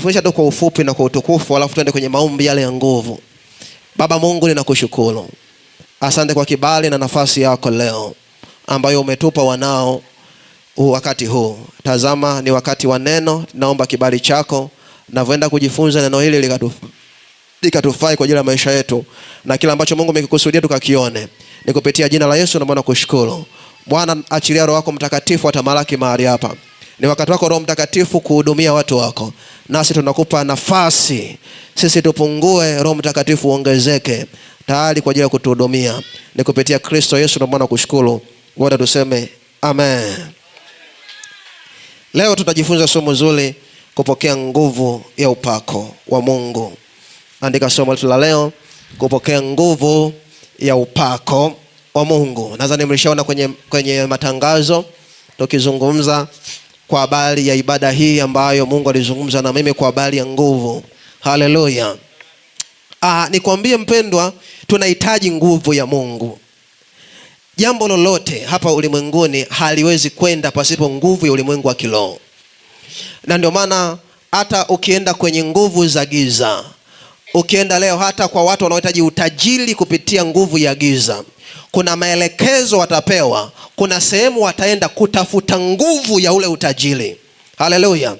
nitakufundisha tu kwa ufupi na kwa utukufu, alafu tuende kwenye maombi yale ya nguvu. Baba Mungu, ninakushukuru. Asante kwa kibali na nafasi yako leo ambayo umetupa wanao wakati huu. Tazama ni wakati wa neno. Naomba kibali chako navyoenda kujifunza neno hili likatufai kwa ajili ya maisha yetu, na kila ambacho Mungu amekikusudia tukakione. Nikupitia jina la Yesu naomba na kushukuru. Bwana, achilia Roho wako Mtakatifu atamalaki mahali hapa. Ni wakati wako Roho Mtakatifu kuhudumia watu wako. Nasi tunakupa nafasi. Sisi tupungue, Roho Mtakatifu ongezeke, tayari kwa ajili ya kutuhudumia. Nikupitia Kristo Yesu naomba na kushukuru. Wote tuseme amen. Leo tutajifunza somo zuri, kupokea nguvu ya upako wa Mungu. Andika somo letu la leo, kupokea nguvu ya upako wa Mungu. Nadhani mlishaona kwenye matangazo tukizungumza kwa habari ya ibada hii ambayo Mungu alizungumza na mimi kwa habari ya nguvu. Haleluya. Nikwambie mpendwa, tunahitaji nguvu ya Mungu. Jambo lolote hapa ulimwenguni haliwezi kwenda pasipo nguvu ya ulimwengu wa kiroho. Na ndio maana hata ukienda kwenye nguvu za giza, ukienda leo hata kwa watu wanaohitaji utajiri kupitia nguvu ya giza, kuna maelekezo watapewa, kuna sehemu wataenda kutafuta nguvu ya ule utajiri. Haleluya.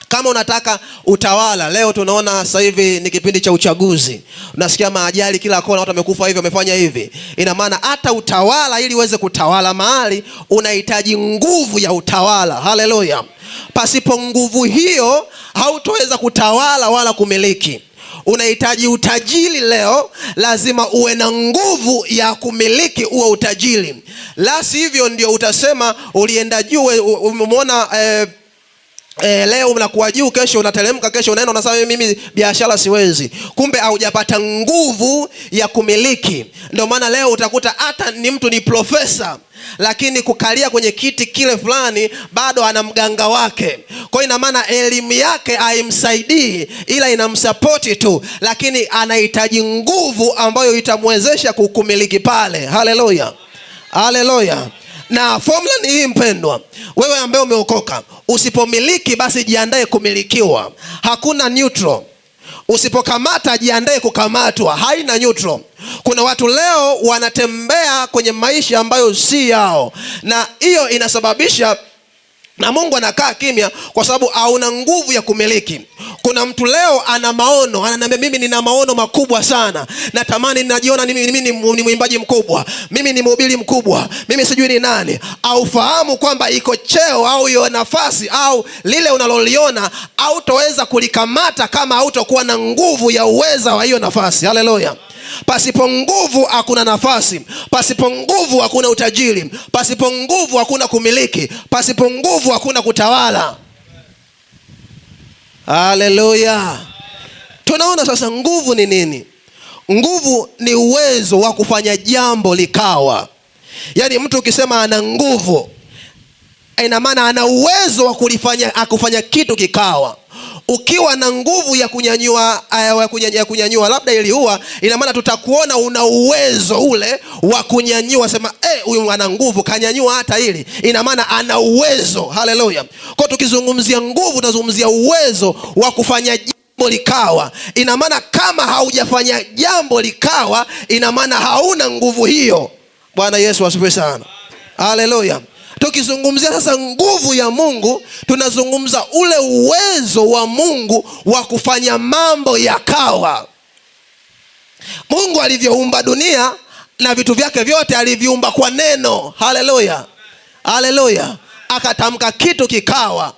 Kama unataka utawala, leo tunaona sasa hivi ni kipindi cha uchaguzi. Unasikia maajali kila kona, watu wamekufa hivi, wamefanya hivi. Ina maana hata utawala, ili uweze kutawala mahali, unahitaji nguvu ya utawala. Haleluya. Pasipo nguvu hiyo hautoweza kutawala wala kumiliki. Unahitaji utajiri leo, lazima uwe na nguvu ya kumiliki huo utajiri. La sivyo ndio utasema ulienda juu, umeona leo unakuwa juu, kesho unateremka, kesho unaenda unasema mimi biashara siwezi. Kumbe haujapata nguvu ya kumiliki. Ndio maana leo utakuta hata ni mtu ni profesa, lakini kukalia kwenye kiti kile fulani bado ana mganga wake. Kwa ina maana elimu yake haimsaidii, ila inamsupport tu, lakini anahitaji nguvu ambayo itamwezesha kukumiliki pale. Haleluya. Haleluya. Na formula ni hii mpendwa, wewe ambaye umeokoka, usipomiliki basi jiandae kumilikiwa. Hakuna neutral. Usipokamata jiandae kukamatwa. Haina neutral. Kuna watu leo wanatembea kwenye maisha ambayo si yao, na hiyo inasababisha na Mungu anakaa kimya kwa sababu hauna nguvu ya kumiliki. Kuna mtu leo ana maono, ananiambia mimi nina maono makubwa sana. Natamani, ninajiona mimi ni mwimbaji mkubwa, mimi ni mhubiri mkubwa, mimi sijui ni nani. Au fahamu kwamba iko cheo au hiyo nafasi au lile unaloliona hautoweza kulikamata kama hautakuwa na nguvu ya uweza wa hiyo nafasi. Haleluya. Pasipo nguvu hakuna nafasi. Pasipo nguvu hakuna utajiri. Pasipo nguvu hakuna kumiliki. Pasipo nguvu hakuna kutawala. Haleluya. Tunaona sasa nguvu ni nini? Nguvu ni uwezo wa kufanya jambo likawa. Yaani mtu ukisema ana nguvu, ina maana ana uwezo wa kufanya kitu kikawa. Ukiwa na nguvu ya kunyanyua labda iliua, ina maana tutakuona una uwezo ule wa kunyanyua. Sema huyu ana nguvu, kanyanyua hata hili. Ina maana ana uwezo. Haleluya. Kwa tukizungumzia nguvu, tunazungumzia uwezo wa kufanya jambo likawa. Ina maana kama haujafanya jambo likawa, ina maana hauna nguvu hiyo. Bwana Yesu asifiwe sana. Haleluya. Tukizungumzia sasa nguvu ya Mungu, tunazungumza ule uwezo wa Mungu wa kufanya mambo yakawa. Mungu alivyoumba dunia na vitu vyake vyote aliviumba kwa neno. Haleluya. Haleluya. Akatamka kitu kikawa.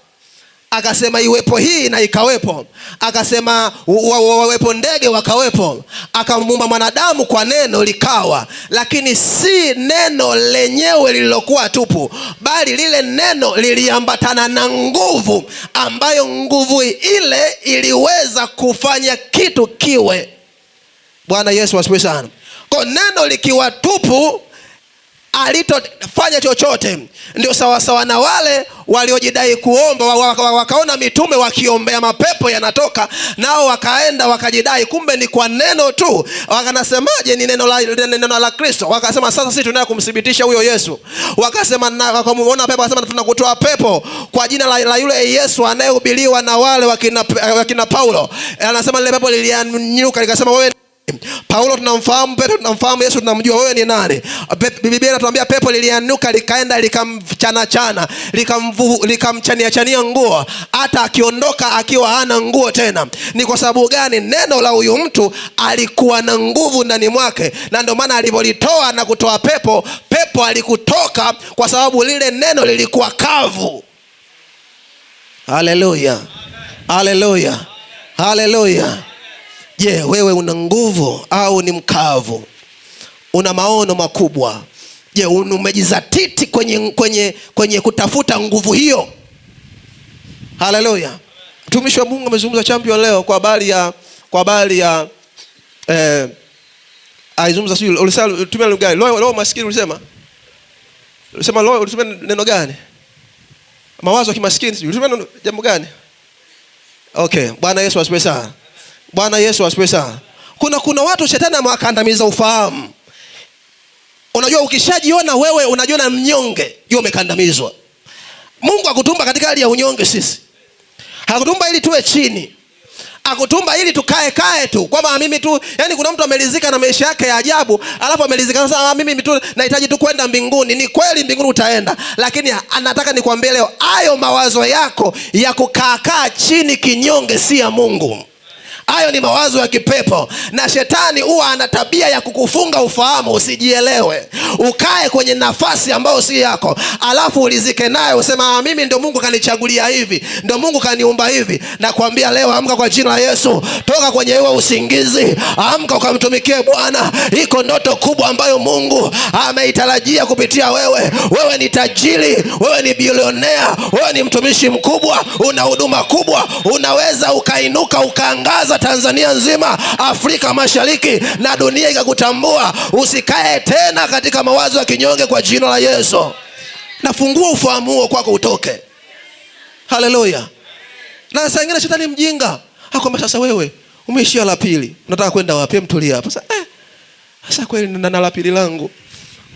Akasema iwepo hii na ikawepo. Akasema wawepo ndege wakawepo. Akamuumba mwanadamu kwa neno likawa. Lakini si neno lenyewe lililokuwa tupu, bali lile neno liliambatana na nguvu, ambayo nguvu ile iliweza kufanya kitu kiwe. Bwana Yesu asifiwe sana. Kwa neno likiwa tupu alitofanya chochote. Ndio sawasawa na wale waliojidai kuomba, wakaona mitume wakiombea mapepo yanatoka, nao wakaenda wakajidai, kumbe ni kwa neno tu. Wakanasemaje? Ni neno la Kristo. Wakasema sasa sisi tunataka kumthibitisha huyo Yesu. Wakasema wakamuona pepo, wakasema tunakutoa pepo kwa jina la yule Yesu anayehubiriwa na wale wakina Paulo. Anasema lile pepo lilianyuka likasema, wewe Paulo tunamfahamu, Petro tunamfahamu, Yesu tunamjua, wewe ni nani? Biblia inatuambia pepo lilianuka likaenda likamchana likamchania nguo, hata akiondoka akiwa hana nguo tena. Ni kwa sababu gani? Neno la huyu mtu alikuwa na nguvu ndani mwake, na ndio maana alipolitoa na kutoa pepo alikutoka kwa sababu lile neno lilikuwa kavu. Haleluya, haleluya, haleluya. Je, wewe una nguvu au ni mkavu? Una maono makubwa? Je, umejizatiti kwenye kutafuta nguvu hiyo? Haleluya. Mtumishi wa Mungu amezungumza champion leo kwa habari ya aizungumza sio, ulisema tumia lugha gani? Leo maskini ulisema leo ulisema neno gani? Mawazo ya kimaskini, ulisema jambo gani? Okay, Bwana Yesu asifiwe sana. Bwana Yesu asifiwe sana. Kuna watu shetani amewakandamiza ufahamu. Unajua ukishajiona wewe unajiona mnyonge, hiyo umekandamizwa. Mungu akutumba katika hali ya unyonge sisi. Hakutumba ili tuwe chini. Hakutumba ili tukae tu. Kwamba mimi tu, yani kuna mtu amelizika na maisha yake ya ajabu, alafu amelizika sasa mimi tu nahitaji tu kwenda mbinguni. Ni kweli mbinguni utaenda, lakini anataka nikwambie leo, hayo mawazo yako ya kukaa chini kinyonge si ya Mungu. Hayo ni mawazo ya kipepo, na shetani huwa ana tabia ya kukufunga ufahamu usijielewe, ukae kwenye nafasi ambayo si yako, alafu ulizike naye usema mimi ndio Mungu kanichagulia hivi, ndio Mungu kaniumba hivi. Na kuambia leo, amka kwa jina la Yesu, toka kwenye huo usingizi, amka ukamtumikie Bwana. Iko ndoto kubwa ambayo Mungu ameitarajia kupitia wewe. Wewe ni tajiri, wewe ni bilionea, wewe ni mtumishi mkubwa, una huduma kubwa, unaweza ukainuka ukaangaza Tanzania nzima, Afrika Mashariki na dunia ikakutambua. Usikae tena katika mawazo ya kinyonge kwa jina la Yesu. Nafungua ufahamu huo kwako utoke. Haleluya. Na saa nyingine shetani mjinga akwambia sasa wewe umeishia la pili, unataka kwenda wapi? Mtulia hapa. Sasa kweli na la pili langu.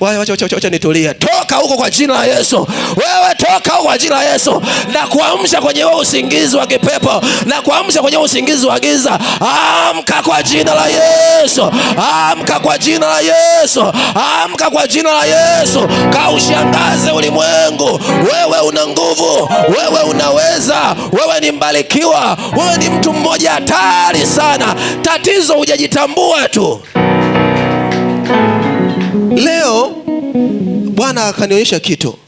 Wacha nitulia. Toka huko kwa jina la Yesu. Wewe toka huko kwa jina la Yesu. Na kuamsha kwenye wewe usingizi wa kipepo, na kuamsha kwenye usingizi wa giza. Amka kwa jina la Yesu. Amka kwa jina la Yesu. Amka kwa jina la Yesu. Kaushangaze ulimwengu. Wewe una nguvu. Wewe unaweza. Wewe ni mbarikiwa. Wewe ni mtu mmoja hatari sana. Tatizo hujajitambua tu. Leo Bwana akanionyesha kitu.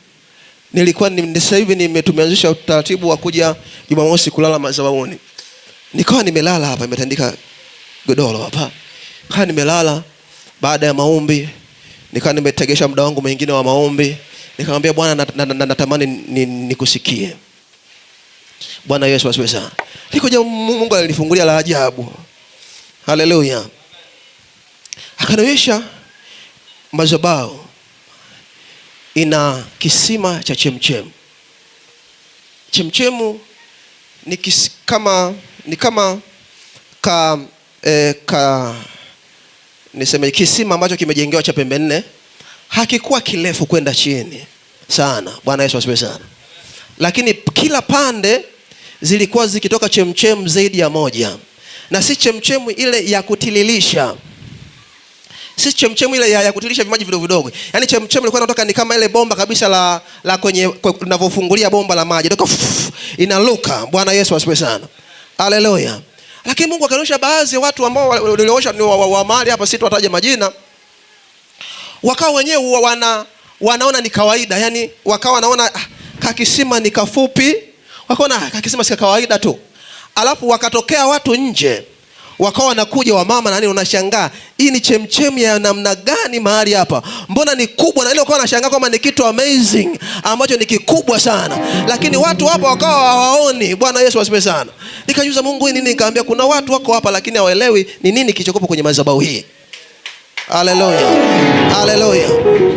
Nilikuwa sasa hivi tumeanzisha utaratibu wa kuja Jumamosi kulala madhabahuni. Nikawa nimelala hapa, nimetandika godoro hapa. Nikawa nimelala baada ya maombi, nikawa nimetegesha muda wangu mwingine wa maombi. Nikamwambia Bwana, natamani nikusikie. Bwana Yesu asifiwe sana. Nikoja Mungu alinifungulia la ajabu. Haleluya. Akanionyesha madhabahu ina kisima cha chemchemu. Chemchemu ni niseme kisima ambacho kimejengewa cha pembe nne. Hakikuwa kirefu kwenda chini sana. Bwana Yesu asifiwe sana. Lakini kila pande zilikuwa zikitoka chemchemu zaidi ya moja. Na si chemchemu ile ya kutililisha. Si chemchemu ile ya kutilisha vimaji vidogo vidogo. Yaani chemchemu ilikuwa inatoka ni kama ile bomba kabisa la kwenye unavofungulia bomba la maji. Inatoka inaluka. Bwana Yesu asifiwe sana. Haleluya. Lakini Mungu akaonyesha baadhi ya watu ambao waliosha ni wa mahali hapa, sitataja majina. Wakao wenyewe wanaona ni kawaida. Yaani wakawa wanaona kakisima ni kafupi. Wakaona kakisima si kawaida tu. Alafu wakatokea watu nje. Wakawa wanakuja wamama na nini, unashangaa hii ni chemchemu ya namna gani mahali hapa? Mbona ni kubwa? Na ile wakawa wanashangaa kama ni kitu amazing ambacho ni kikubwa sana. Lakini watu hapa wakawa hawaoni. Bwana Yesu asifiwe sana. Nikajuza Mungu nini, nikamwambia kuna watu wako hapa lakini hawaelewi ni nini kilichokuwa kwenye madhabahu hii. Haleluya. Haleluya.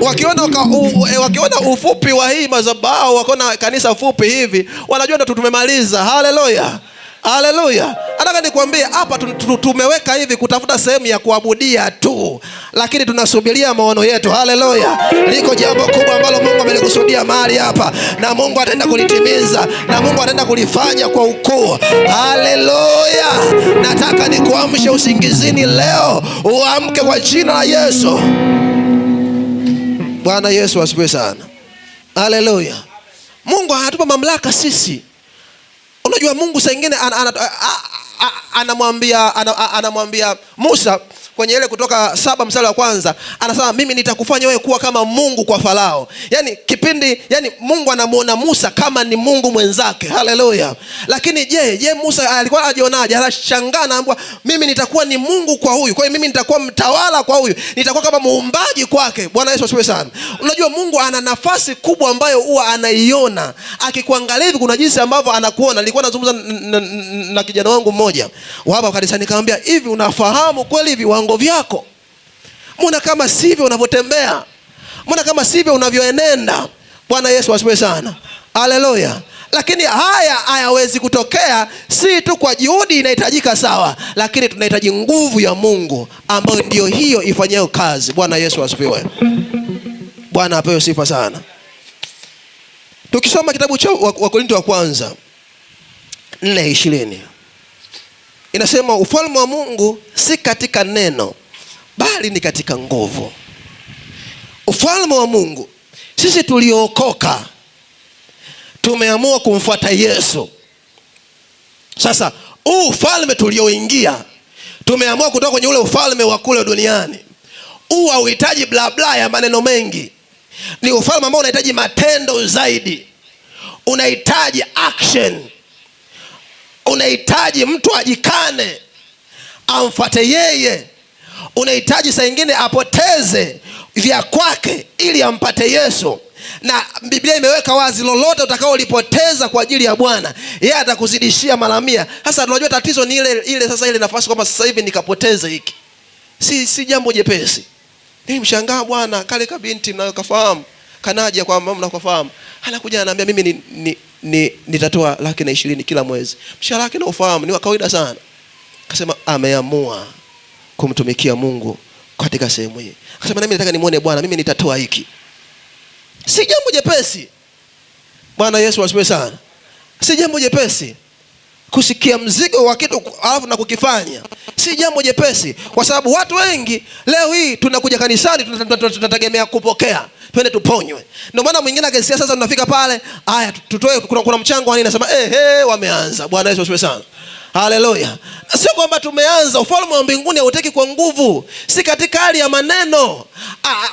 Wakiona ufupi wa hii madhabahu, wakiona kanisa fupi hivi, wanajua ndo tumemaliza. Haleluya. Haleluya. Nataka nikwambie hapa tumeweka hivi kutafuta sehemu ya kuabudia tu, lakini tunasubiria maono yetu. Haleluya. Liko jambo kubwa ambalo Mungu amelikusudia mahali hapa, na Mungu ataenda kulitimiza, na Mungu ataenda kulifanya kwa ukuu. Haleluya. Nataka nikuamshe usingizini leo, uamke kwa jina la Yesu. Bwana Yesu asifiwe sana. Haleluya. Mungu anatupa mamlaka sisi. Unajua Mungu saa nyingine anamwambia Musa kwenye ile Kutoka 7 mstari wa 1, anasema mimi nitakufanya wewe kuwa kama Mungu kwa Farao. Yani Mungu anamuona Musa kama ni Mungu mwenzake. Haleluya. Lakini je Musa alikuwa ajionaje? Anashangaa, anaambia mimi nitakuwa ni Mungu kwa huyu, kwa hiyo mimi nitakuwa mtawala kwa huyu, nitakuwa kama muumbaji kwake. Bwana Yesu asifiwe sana. Unajua Mungu ana nafasi kubwa ambayo huwa anaiona. Akikuangalia hivi kuna jinsi ambavyo anakuona. Nilikuwa nazungumza na kijana wangu mmoja hapa kanisani, nikamwambia hivi, unafahamu kweli hivi viwango vyako? Mbona kama sivyo unavyotembea? Mbona kama sivyo unavyoenenda? Bwana Yesu asifiwe sana. Haleluya. Lakini haya hayawezi kutokea si tu kwa juhudi inahitajika, sawa, lakini tunahitaji nguvu ya Mungu ambayo ndio hiyo ifanyayo kazi. Bwana Yesu asifiwe. Bwana apewe sifa sana. Tukisoma kitabu cha Wakorintho wa kwanza 4:20 inasema ufalme wa Mungu si katika neno, bali ni katika nguvu. Ufalme wa Mungu, sisi tuliokoka tumeamua kumfuata Yesu. Sasa huu ufalme tulioingia, tumeamua kutoka kwenye ule ufalme wa kule duniani. Huu hauhitaji bla bla ya maneno mengi. Ni ufalme ambao unahitaji matendo zaidi. Unahitaji action. Unahitaji mtu ajikane, amfuate yeye. Unahitaji saa nyingine apoteze vya kwake ili ampate Yesu. Na Biblia imeweka wazi, lolote utakaolipoteza kwa ajili ya Bwana, yeye atakuzidishia mara 100. Sasa tunajua tatizo ni ile sasa ile nafasi kwamba sasa hivi nikapoteza hiki. Si jambo jepesi. Mimi mshangaa bwana, kale kabinti mnayokafahamu, kanaja kwa mama mnakofahamu, anakuja ananiambia mimi nitatoa 120,000 kila mwezi. Mshahara wake na ufahamu ni wa kawaida sana. Akasema ameamua kumtumikia Mungu katika sehemu hii. Akasema na mimi nataka nimuone Bwana, mimi nitatoa hiki. Si jambo jepesi. Bwana Yesu asifiwe sana. Si jambo jepesi kusikia mzigo wa kitu alafu na kukifanya. Si jambo jepesi, kwa sababu watu wengi leo hii tunakuja kanisani tunategemea kupokea, twende tuponywe. Ndio maana mwingine akisikia sasa tunafika pale, haya tutoe, kuna mchango wa nini, nasema wameanza. Bwana Yesu asifiwe sana. Haleluya. Sio kwamba tumeanza. Ufalme wa mbinguni hautaki kwa nguvu, si katika hali ya maneno.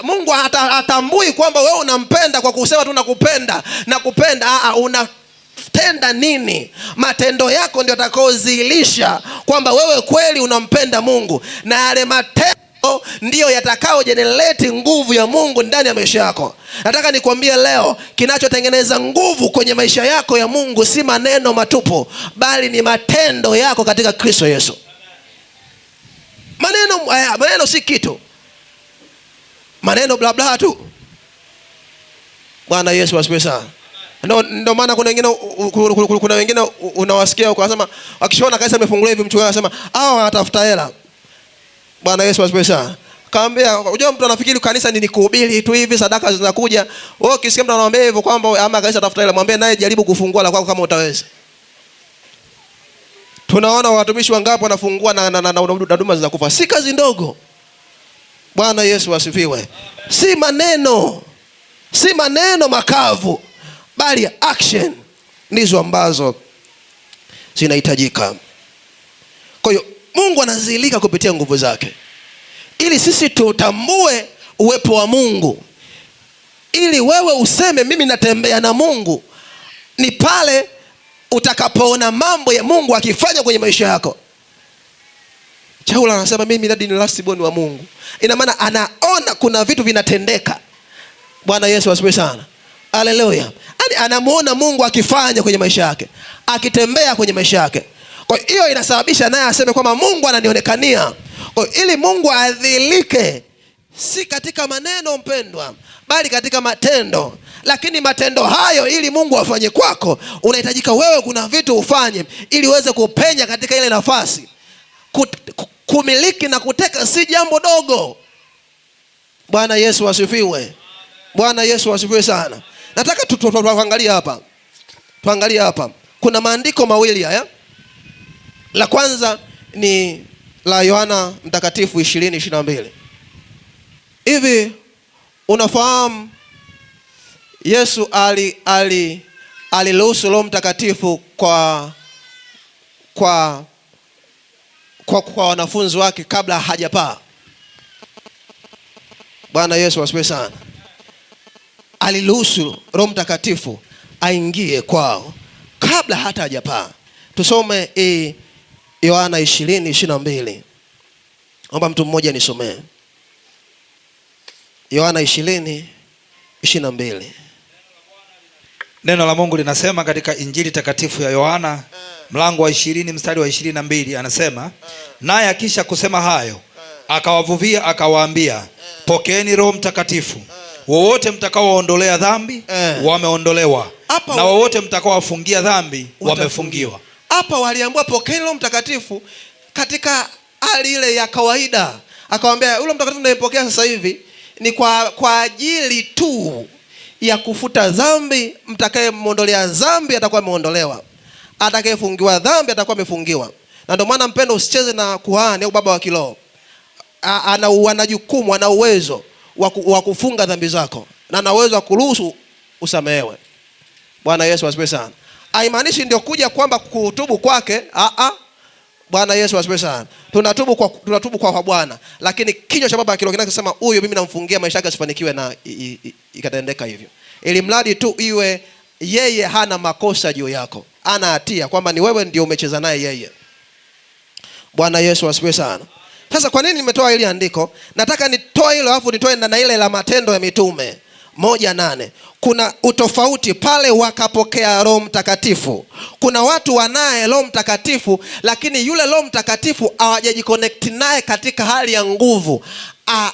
Mungu hatambui kwamba wewe unampenda kwa kusema tu nakupenda. Unatenda nini? Matendo yako ndio yatakaozilisha kwamba wewe kweli unampenda Mungu, na yale matendo ndio yatakao generate nguvu ya Mungu ndani ya maisha yako. Nataka nikwambie leo, kinachotengeneza nguvu kwenye maisha yako ya Mungu si maneno matupu, bali ni matendo yako katika Kristo Yesu. Maneno si kitu. Maneno bla bla tu. Bwana Yesu asifiwe sana. Ndio maana kuna wengine unawasikia ukasema wakishaona kanisa limefunguliwa hivi, mchungaji anasema wanatafuta hela. Bwana Yesu asifiwe sana. Kaambia, unajua mtu anafikiri kanisa ni kuhubiri tu hivi, sadaka zinakuja. Wewe ukisikia mtu anamwambia hivyo kwamba ama kanisa tafuta hela, mwambie naye jaribu kufungua la kwako kama utaweza. Tunaona watumishi wangapi wanafungua na huduma zinakufa. Si kazi ndogo. Bwana Yesu asifiwe. Si maneno makavu, bali action ndizo ambazo zinahitajika. Kwa hiyo Mungu anazilika kupitia nguvu zake, ili sisi tutambue uwepo wa Mungu. Ili wewe useme mimi natembea na Mungu, ni pale utakapoona mambo ya Mungu akifanya kwenye maisha yako. Chaula anasema mimi ni last born wa Mungu. Ina maana anaona kuna vitu vinatendeka. Bwana Yesu asifiwe sana. Haleluya. Anamuona Mungu akifanya kwenye maisha yake, akitembea kwenye maisha yake. Kwa hiyo inasababisha naye aseme kwamba Mungu ananionekania. Kwa ili Mungu adhilike, si katika maneno mpendwa, bali katika matendo. Lakini matendo hayo ili Mungu afanye kwako, unahitajika wewe kuna vitu ufanye ili uweze kupenya katika ile nafasi. Kumiliki na kuteka si jambo dogo. Bwana Yesu asifiwe. Bwana Yesu asifiwe sana. Nataka tuangalie hapa. Tuangalie hapa. Kuna maandiko mawili haya. La kwanza ni la Yohana Mtakatifu 20:22. Hivi unafahamu Yesu aliruhusu Roho Mtakatifu kwa wanafunzi wake kabla hajapaa. Bwana Yesu asifiwe sana. Aliruhusu Roho Mtakatifu aingie kwao kabla hata hajapaa. Tusome Yohana 20:22. Naomba mtu mmoja nisomee. Yohana 20:22. Neno la Mungu linasema katika Injili takatifu ya Yohana mlango wa 20 mstari wa 22, anasema naye akisha kusema hayo akawavuvia akawaambia, pokeeni Roho Mtakatifu. Wowote mtakaoondolea dhambi wameondolewa, na wowote mtakaowafungia dhambi wamefungiwa. Hapa waliambiwa pokeeni Roho Mtakatifu katika hali ile ya kawaida. Akawaambia yule Mtakatifu mnayepokea sasa hivi ni kwa ajili tu ya kufuta dhambi. Mtakayemwondolea dhambi atakuwa ameondolewa, atakayefungiwa dhambi atakuwa amefungiwa. Na ndio maana mpendo, usicheze na kuhani au baba wa kiroho. Ana jukumu, ana uwezo wa kufunga dhambi zako, na ana uwezo wa kuruhusu usamehewe. Bwana Yesu asifiwe sana. Haimaanishi ndio kuja kwamba kutubu kwake. Bwana Yesu asifiwe sana. Tunatubu kwa Bwana, lakini kinywa cha baba kiroho kinasema huyu mimi namfungia maisha yake asifanikiwe, na ikatendeka hivyo. Ili mradi tu iwe yeye hana makosa juu yako, ana hatia kwamba ni wewe ndio umecheza naye yeye. Bwana Yesu asifiwe sana. Sasa kwa nini nimetoa hili andiko? Nataka nitoe hilo alafu nitoe na ile la Matendo ya Mitume 1:8. Kuna utofauti pale wakapokea Roho Mtakatifu. Kuna watu wanaye Roho Mtakatifu, lakini yule Roho Mtakatifu hawajajiconnect naye katika hali ya nguvu.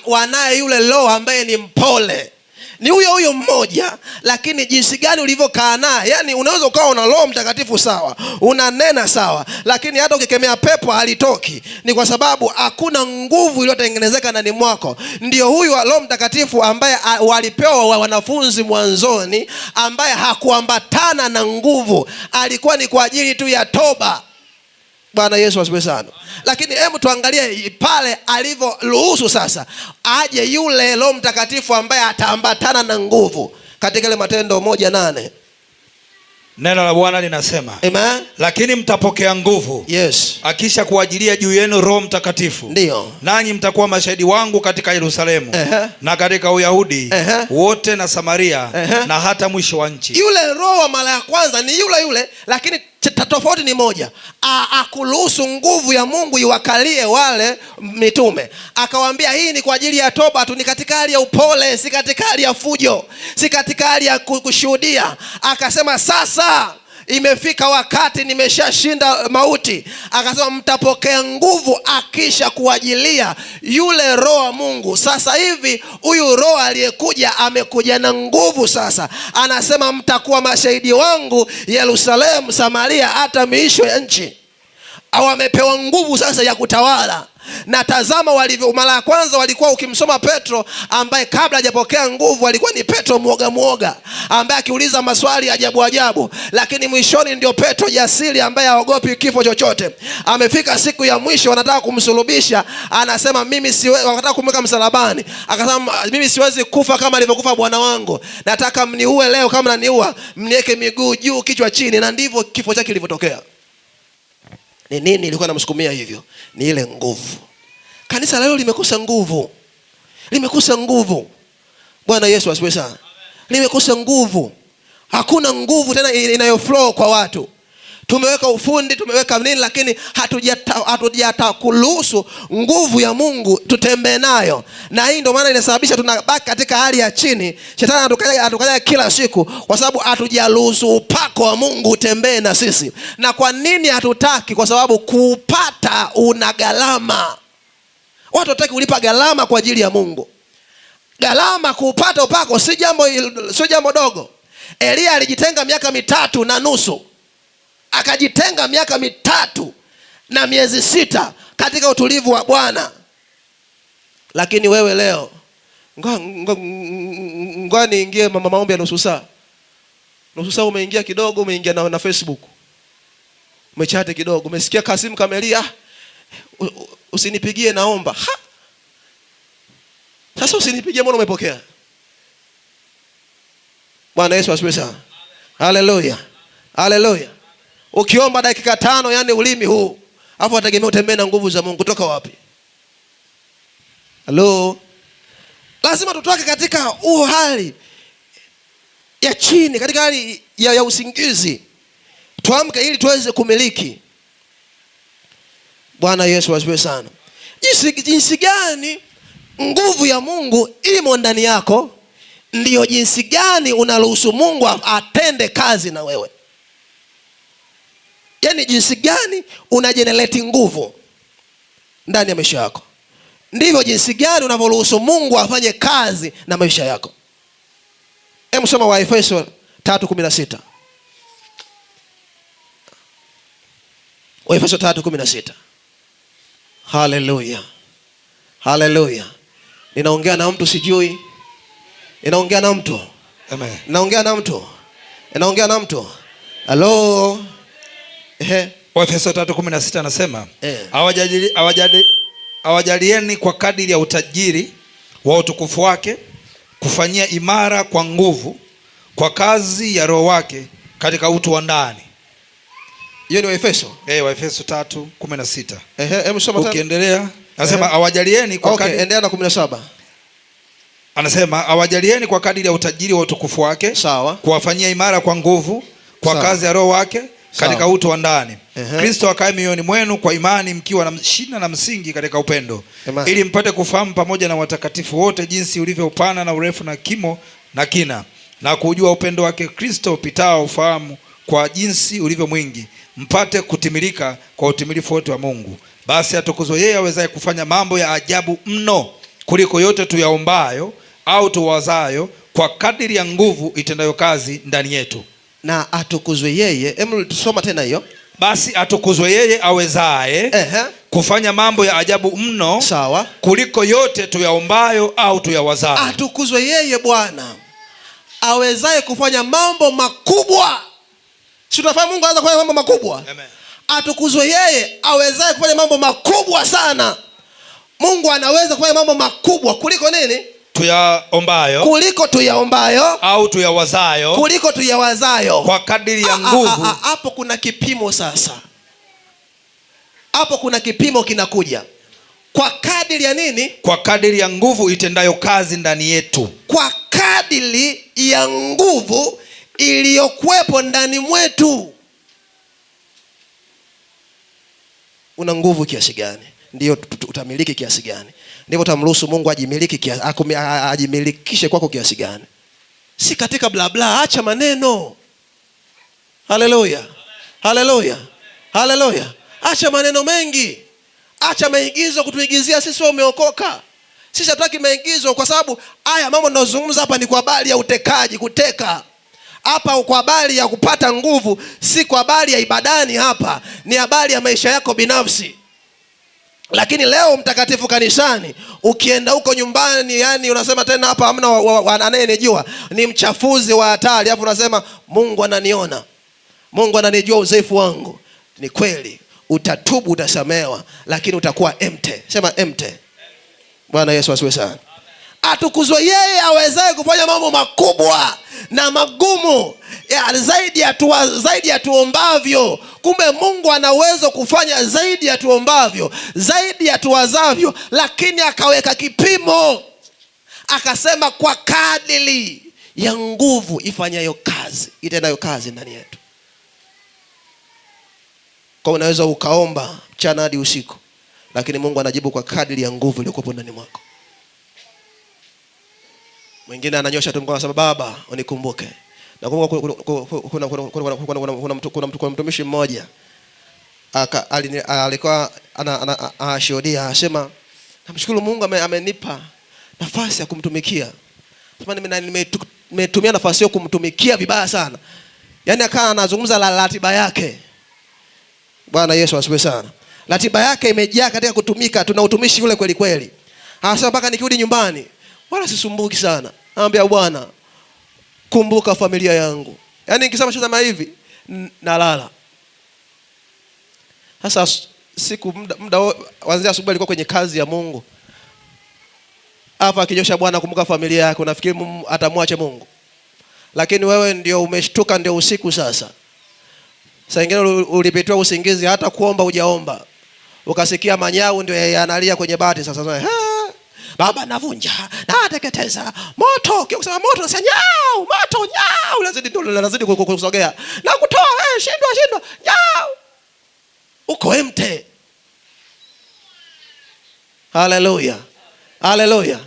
Wanaye yule Roho ambaye ni mpole. Ni huyo mmoja, lakini jinsi gani ulivyokaa naye. Yani unaweza ukawa una Roho Mtakatifu sawa, unanena sawa, lakini hata ukikemea pepo halitoki. Ni kwa sababu hakuna nguvu iliyotengenezeka ndani mwako. Ndio huyu Roho Mtakatifu ambaye walipewa wanafunzi mwanzoni, ambaye hakuambatana na nguvu, alikuwa ni kwa ajili tu ya toba. Bwana Yesu asifiwe sana. Lakini hebu tuangalie pale alivyoruhusu sasa aje yule Roho Mtakatifu ambaye ataambatana na nguvu katika ile Matendo 1:8. Neno la Bwana linasema, amen, lakini mtapokea nguvu, yes, akisha kuajilia juu yenu Roho Mtakatifu. Ndio. Nanyi mtakuwa mashahidi wangu katika Yerusalemu, na katika Uyahudi wote na Samaria, na hata mwisho wa nchi. Yule Roho wa mara ya kwanza ni yule, lakini tofauti ni moja. Akuruhusu nguvu ya Mungu iwakalie wale mitume. Akawaambia hii ni kwa ajili ya toba tu, ni katika hali ya upole, si katika hali ya fujo, si katika hali ya kushuhudia. Akasema sasa imefika wakati, nimeshashinda mauti. Akasema mtapokea nguvu akisha kuajilia yule Roho wa Mungu. Sasa hivi huyu Roho aliyekuja amekuja na nguvu. Sasa anasema mtakuwa mashahidi wangu Yerusalemu, Samaria, hata miisho ya nchi. Wamepewa nguvu sasa ya kutawala. Na tazama walivyo. Mara ya kwanza walikuwa, ukimsoma Petro ambaye kabla hajapokea nguvu alikuwa ni Petro muoga ambaye akiuliza maswali ajabu, lakini mwishoni ndio Petro jasiri ambaye haogopi kifo chochote. Amefika siku ya mwisho, wanataka kumsulubisha, anasema mimi siwezi, wanataka kumweka msalabani, akasema mimi siwezi kufa kama alivyokufa Bwana wangu, nataka mniue leo, kama mnaniua mniweke miguu juu kichwa chini. Na ndivyo kifo chake kilivyotokea. Ni nini ilikuwa namsukumia hivyo? Ni ile nguvu. Kanisa leo limekosa nguvu. Limekosa nguvu. Bwana Yesu asifiwe sana. Limekosa nguvu. Hakuna nguvu tena inayoflow kwa watu. Tumeweka ufundi, tumeweka nini, lakini hatujatakuruhusu nguvu ya Mungu tutembee nayo. Na hii ndio maana inasababisha tunabaki katika hali ya chini. Shetani anatukanya kila siku kwa sababu hatujaruhusu upako wa Mungu utembee na sisi. Na kwa nini hatutaki? Kwa sababu kupata una gharama. Watu wataki kulipa gharama kwa ajili ya Mungu. Gharama kuupata upako si jambo dogo. Elia alijitenga miaka 3.5, akajitenga miaka 3 na miezi 6 katika utulivu wa Bwana. Lakini wewe leo ngoja niingie maombi ya nusu saa. Nusu saa umeingia kidogo, umeingia na Facebook, umechate kidogo, umesikia Kasim Kamelia, usinipigie naomba. Sasa usinipigie, mbona umepokea? Bwana Yesu asifiwe sana. Haleluya. Haleluya. Ukiomba dakika 5, yani ulimi huu, hapo wategemea utembee na nguvu za Mungu kutoka wapi? Hello. Lazima tutoke katika huo hali ya chini, katika hali ya usingizi, tuamke ili tuweze kumiliki. Bwana Yesu asifiwe sana. Jinsi gani nguvu ya Mungu imo ndani yako, ndiyo jinsi gani unaruhusu Mungu atende kazi na wewe. Yani jinsi gani unajenerate nguvu ndani ya maisha yako, ndivyo jinsi gani unavyoruhusu Mungu afanye kazi na maisha yako. Hebu soma Waefeso 3:16. Waefeso 3:16. Haleluya. Haleluya. Ninaongea na mtu sijui. Ninaongea na mtu. Amen. Ninaongea na mtu. Ninaongea na mtu. Hello. Waefeso 3:16 anasema, awajalieni kwa kadiri ya utajiri wa utukufu wake kufanyia imara kwa nguvu kwa kazi ya Roho wake katika utu wa ndani. Hiyo ni Waefeso. Waefeso 3:16. Hebu soma tena. Ukiendelea anasema awajalieni kwa kadiri. Endelea na 17. Anasema awajalieni kwa kadiri ya utajiri wa utukufu wake, sawa, kuwafanyia imara kwa nguvu kwa sawa, kazi ya Roho wake katika utu wa ndani. Kristo akae mioyoni mwenu kwa imani, mkiwa na shina na msingi katika upendo. Ili mpate kufahamu pamoja na watakatifu wote jinsi ulivyo upana na urefu na kimo na kina, na kujua upendo wake Kristo upitao ufahamu, kwa jinsi ulivyo mwingi, mpate kutimilika kwa utimilifu wote wa Mungu. Basi atukuzwe yeye awezaye kufanya mambo ya ajabu mno kuliko yote tuyaombayo au tuwazayo, kwa kadiri ya nguvu itendayo kazi ndani yetu. Na atukuzwe yeye. Hebu tusoma tena hiyo. Basi atukuzwe yeye awezaye kufanya mambo ya ajabu mno, sawa, kuliko yote tuyaombayo au tuyawazayo. Atukuzwe yeye Bwana awezaye kufanya mambo makubwa. Si tunafahamu Mungu anaweza kufanya mambo makubwa? Amen. Atukuzwe yeye awezaye kufanya mambo makubwa sana. Mungu anaweza kufanya mambo makubwa kuliko nini? Tuyaombayo, kuliko tuyaombayo au tuyawazayo, kuliko tuyawazayo, kwa kadiri ya nguvu. Hapo kuna kipimo sasa. Hapo kuna kipimo kinakuja. Kwa kadiri ya nini? Kwa kadiri ya nguvu itendayo kazi ndani yetu. Kwa kadiri ya nguvu iliyokuwepo ndani mwetu. Una nguvu kiasi gani, ndio utamiliki kiasi gani. Ndivyo utamruhusu Mungu ajimilikishe kwako kiasi gani. Si katika bla bla, acha maneno. Haleluya. Haleluya. Haleluya. Acha maneno mengi. Acha maigizo kutuigizia sisi wao umeokoka. Sisi hatutaki maigizo, kwa sababu haya mambo ninayozungumza hapa ni kwa habari ya utekaji, kuteka. Hapa kwa habari ya kupata nguvu, si kwa habari ya ibadani hapa. Ni habari ya maisha yako binafsi. Lakini leo mtakatifu kanisani, ukienda huko nyumbani, yani unasema tena hapa hamna anayenijua, ni mchafuzi wa hatari. Hapo unasema Mungu ananiona, Mungu ananijua udhaifu wangu. Ni kweli, utatubu, utasamewa, lakini utakuwa empty. Sema empty. Bwana Yesu asifiwe sana. Atukuzwe yeye awezaye kufanya mambo makubwa na magumu zaidi ya tuombavyo. Kumbe Mungu anaweza kufanya zaidi ya tuombavyo, zaidi ya tuwazavyo, lakini akaweka kipimo. Akasema kwa kadiri ya nguvu ifanyayo kazi, itendayo kazi ndani yetu. Kwa unaweza ukaomba mchana hadi usiku, lakini Mungu anajibu kwa kadiri ya nguvu iliyokuwa ndani mwako. Mwingine ananyosha tu mkono anasema Baba unikumbuke. Na kuna mtumishi mmoja alikuwa anashuhudia, anasema namshukuru Mungu amenipa nafasi ya kumtumikia. Nimetumia nafasi hiyo kumtumikia vibaya sana. Yaani akawa anazungumza la ratiba yake. Bwana Yesu asifiwe sana. Ratiba yake imejaa katika kutumika, tuna utumishi ule kweli kweli. Hasa mpaka nikirudi nyumbani wala sisumbuki sana. Naambia Bwana, kumbuka familia yangu. Yaani nikisema show kama hivi nalala. Sasa siku muda kuanzia asubuhi alikuwa kwenye kazi ya Mungu. Hapa akinyosha Bwana kumbuka familia yako, nafikiri atamwache Mungu. Lakini wewe ndio umeshtuka, ndio usiku sasa. Sasa ingine ulipitiwa usingizi, hata kuomba hujaomba. Ukasikia manyau ndio yanalia kwenye bati sasa. Baba navunja, nateketeza, moto, ukisema moto unasema nyau, moto nyau, lazidi kusogea. Na kutoa shindwa, nyau. Uko empty. Hallelujah. Hallelujah.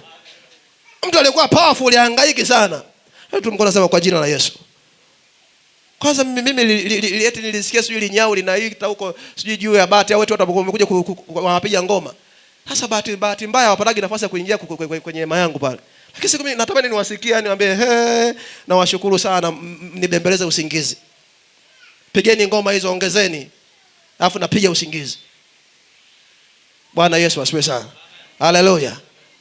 Mtu alikuwa powerful, alihangaiki sana. Hebu mko nasema kwa jina la Yesu. Kwanza mimi nilisikia sijui linyau linaita huko sijui juu ya bati, au watu wamekuja kuwapiga ngoma. Sasa bahati mbaya hawapatagi nafasi ya kuingia kwenye hema yangu pale. Lakini siku mimi natamani niwasikie, niwaambie na washukuru sana, nibembeleze usingizi. Pigeni ngoma hizo, ongezeni. Alafu napiga usingizi. Bwana Yesu asifiwe sana. Haleluya.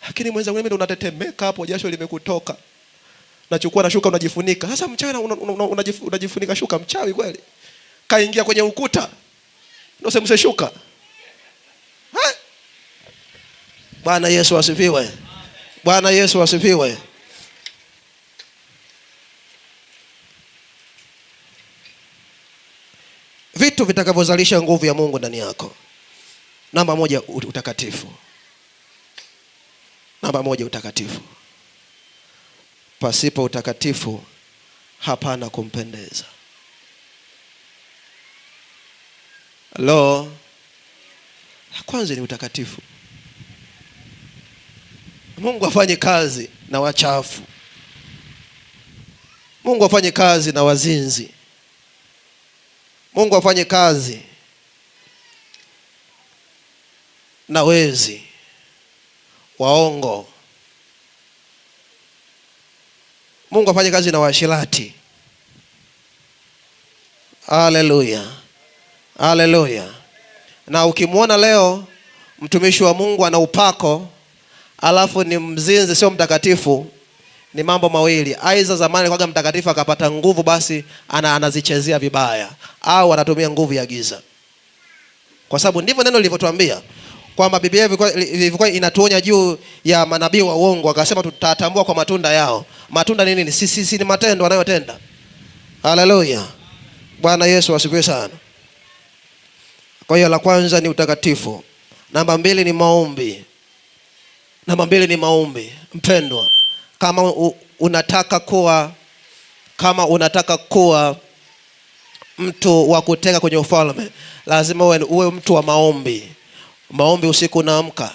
Lakini mwenzangu mimi ndo unatetemeka hapo, jasho limekutoka. Nachukua na shuka unajifunika. Sasa mchana unajifunika shuka, mchawi kweli. Kaingia kwenye ukuta. Ndio semse shuka. Bwana Yesu asifiwe. Bwana Yesu asifiwe. Vitu vitakavyozalisha nguvu ya Mungu ndani yako. Namba moja, utakatifu. Namba moja, utakatifu. Pasipo utakatifu hapana kumpendeza. Hello. Kwanza ni utakatifu. Mungu afanye kazi na wachafu. Mungu afanye kazi na wazinzi. Mungu afanye kazi na wezi, waongo. Mungu afanye kazi na washirati. Haleluya. Haleluya. Na ukimwona leo mtumishi wa Mungu ana upako alafu ni mzinzi, sio mtakatifu, ni mambo mawili. Aidha zamani kwa mtakatifu akapata nguvu, basi anazichezea vibaya, au anatumia nguvu ya giza. Kwa sababu ndivyo neno lilivyotuambia kwamba Biblia ilikuwa inatuonya juu ya manabii wa uongo. Akasema tutatambua kwa matunda yao. Matunda ni nini? Sisi ni matendo wanayotenda. Haleluya. Bwana Yesu asifiwe sana. Kwa hiyo la kwanza ni utakatifu. Namba mbili ni maombi. Namba mbili ni maombi. Mpendwa, kama unataka kuwa mtu wa kuteka kwenye ufalme, lazima uwe mtu wa maombi. Maombi usiku unaamka.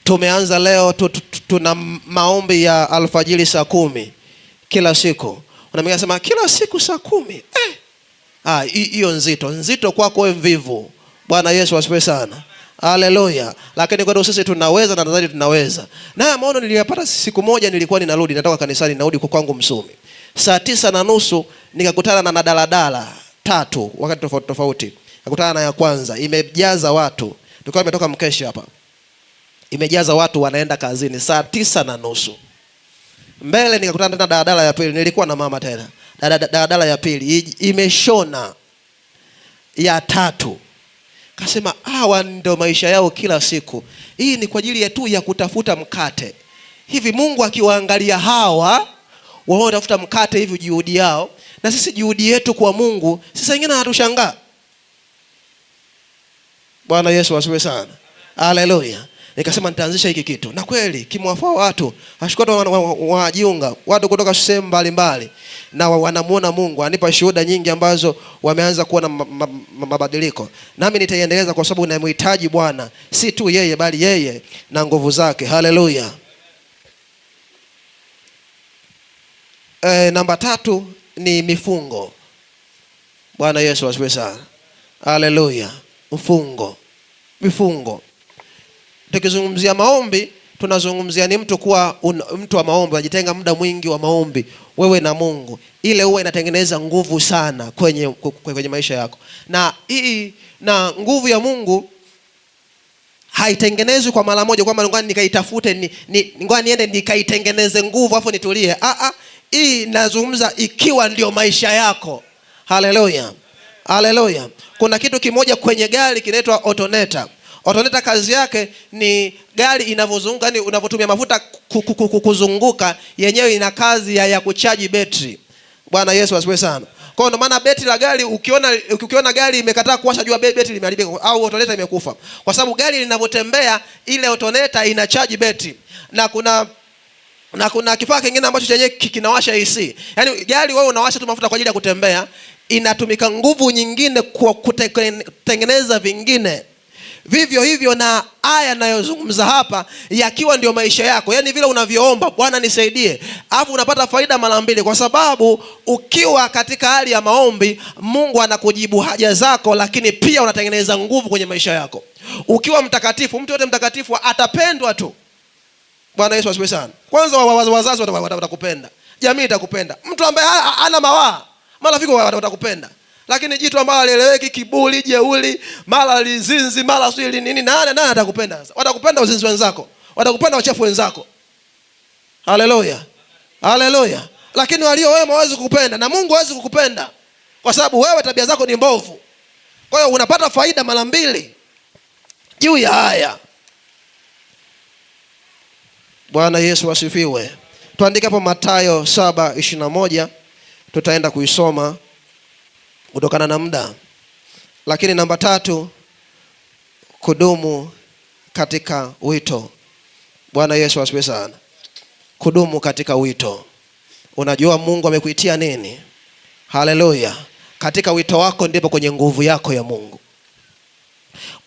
Tumeanza leo tuna maombi ya alfajiri saa 10 kila siku. Unamwambia sema kila siku saa 10. Hiyo nzito kwako wewe mvivu. Bwana Yesu asifiwe sana. Haleluya. Lakini kwa sisi tunaweza, na nadhani tunaweza. Na maono niliyapata siku moja, nilikuwa natoka kanisani narudi kwa kwangu Msumi. Saa 9:30 nikakutana na daladala 3 wakati tofauti. Nikakutana na ya kwanza imejaza watu. Tulikuwa tumetoka mkeshi hapa. Imejaza watu wanaenda kazini saa 9:30. Mbele nikakutana na daladala ya pili, nilikuwa na mama tena. Daladala ya pili imeshona ya 3. Kasema hawa ndio maisha yao kila siku. Hii ni kwa ajili tu ya kutafuta mkate. Hivi Mungu akiwaangalia hawa wao tafuta mkate hivi juhudi yao, na sisi juhudi yetu kwa Mungu, sisi wengine hatushangaa. Bwana Yesu asifiwe sana. Haleluya. Nikasema nitaanzisha hiki kitu. Na kweli kimwafaa watu. Ashukuru wajiunga watu kutoka sehemu mbalimbali, na wanamuona Mungu. Anipa shuhuda nyingi ambazo wameanza kuona mabadiliko. Nami nitaendeleza kwa sababu namhitaji Bwana, si tu yeye bali yeye na nguvu zake. Haleluya. Namba 3 ni mifungo. Bwana Yesu asifiwe sana. Haleluya. Mifungo. Tukizungumzia maombi, tunazungumzia ni mtu kuwa mtu wa maombi, unajitenga muda mwingi wa maombi wewe na Mungu. Ile huwa inatengeneza nguvu sana kwenye maisha yako. Na nguvu ya Mungu haitengenezwi kwa mara moja kwamba ngoja nikaitafute ngoja niende nikaitengeneze nguvu afu nitulie. Hii nazungumza ikiwa ndio maisha yako. Haleluya. Haleluya. Kuna kitu kimoja kwenye gari kinaitwa alternator. Alternator kazi yake ni gari inavyozunguka, yani unavyotumia mafuta kuzunguka, yenyewe ina kazi ya kuchaji betri. Bwana Yesu asifiwe sana. Kwa hiyo maana betri la gari, ukiona gari imekataa kuwasha, jua betri limeharibika au alternator imekufa. Kwa sababu gari linavyotembea, ile alternator inachaji betri. Na kuna kifaa kingine ambacho chenye kinawasha AC. Yaani gari wewe unawasha tu mafuta kwa ajili ya kutembea, inatumika nguvu nyingine kwa kutengeneza vingine. Vivyo hivyo na aya ninayozungumza hapa yakiwa ndio maisha yako. Yaani vile unavyoomba Bwana nisaidie, alafu unapata faida mara mbili, kwa sababu ukiwa katika hali ya maombi Mungu anakujibu haja zako, lakini pia unatengeneza nguvu kwenye maisha yako. Ukiwa mtakatifu, mtu yote mtakatifu atapendwa tu. Bwana Yesu asifiwe sana. Kwanza wazazi watakupenda, jamii itakupenda. Mtu ambaye hana mawaa, marafiki watakupenda. Lakini jitu ambalo alieleweki, kiburi, jeuri, mara lizinzi, mara sio nini, nani atakupenda sasa? Watakupenda uzinzi wenzako, watakupenda wachafu wenzako. Haleluya. Haleluya. Lakini walio wema hawezi kukupenda, na Mungu hawezi kukupenda kwa sababu wewe tabia zako ni mbovu. Kwa hiyo unapata faida mara mbili juu ya haya. Bwana Yesu asifiwe. Tuandike hapo Mathayo 7:21, tutaenda kuisoma kutokana na muda. Lakini namba 3, kudumu katika wito. Bwana Yesu asifiwe sana. Kudumu katika wito. Unajua Mungu amekuitia nini? Haleluya. Katika wito wako ndipo kwenye nguvu yako ya Mungu.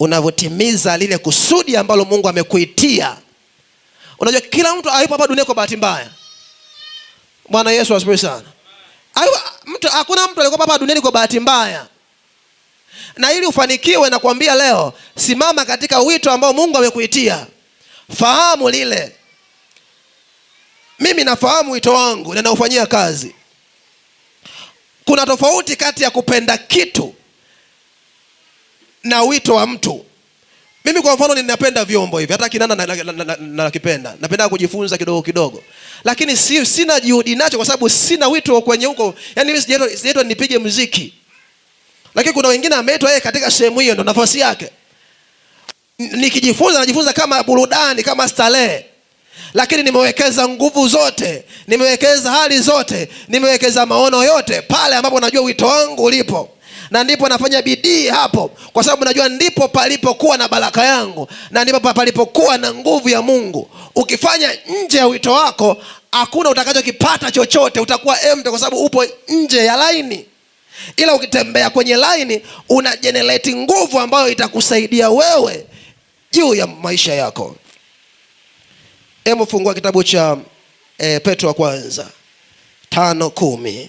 Unavotimiza lile kusudi ambalo Mungu amekuitia. Unajua kila mtu hayupo hapa dunia kwa bahati mbaya. Bwana Yesu asifiwe sana. Hakuna mtu aliyekuwa hapa duniani kwa bahati mbaya. Na ili ufanikiwe, na kuambia leo, simama katika wito ambao Mungu amekuitia. Fahamu lile. Mimi nafahamu wito wangu na naufanyia kazi. Kuna tofauti kati ya kupenda kitu na wito wa mtu. Mimi kwa mfano ninapenda vyombo hivi, hata kinanda nakipenda. Napenda kujifunza kidogo kidogo. Lakini sina juhudi nacho kwa sababu sina wito kwenye huko. Yaani mimi sijaitwa nipige muziki. Lakini kuna wengine ameitwa yeye katika sehemu hiyo, ndo nafasi yake. Nikijifunza najifunza kama burudani, kama starehe. Lakini nimewekeza nguvu zote, nimewekeza hali zote, nimewekeza maono yote pale ambapo najua wito wangu ulipo. Na ndipo nafanya bidii hapo, kwa sababu najua ndipo palipokuwa na baraka yangu, na ndipo palipokuwa na nguvu ya Mungu. Ukifanya nje ya wito wako, hakuna utakachokipata chochote, utakuwa empty kwa sababu upo nje ya laini. Ila ukitembea kwenye laini, una generate nguvu ambayo itakusaidia wewe juu ya maisha yako. Hebu fungua kitabu cha Petro wa kwanza 5:10.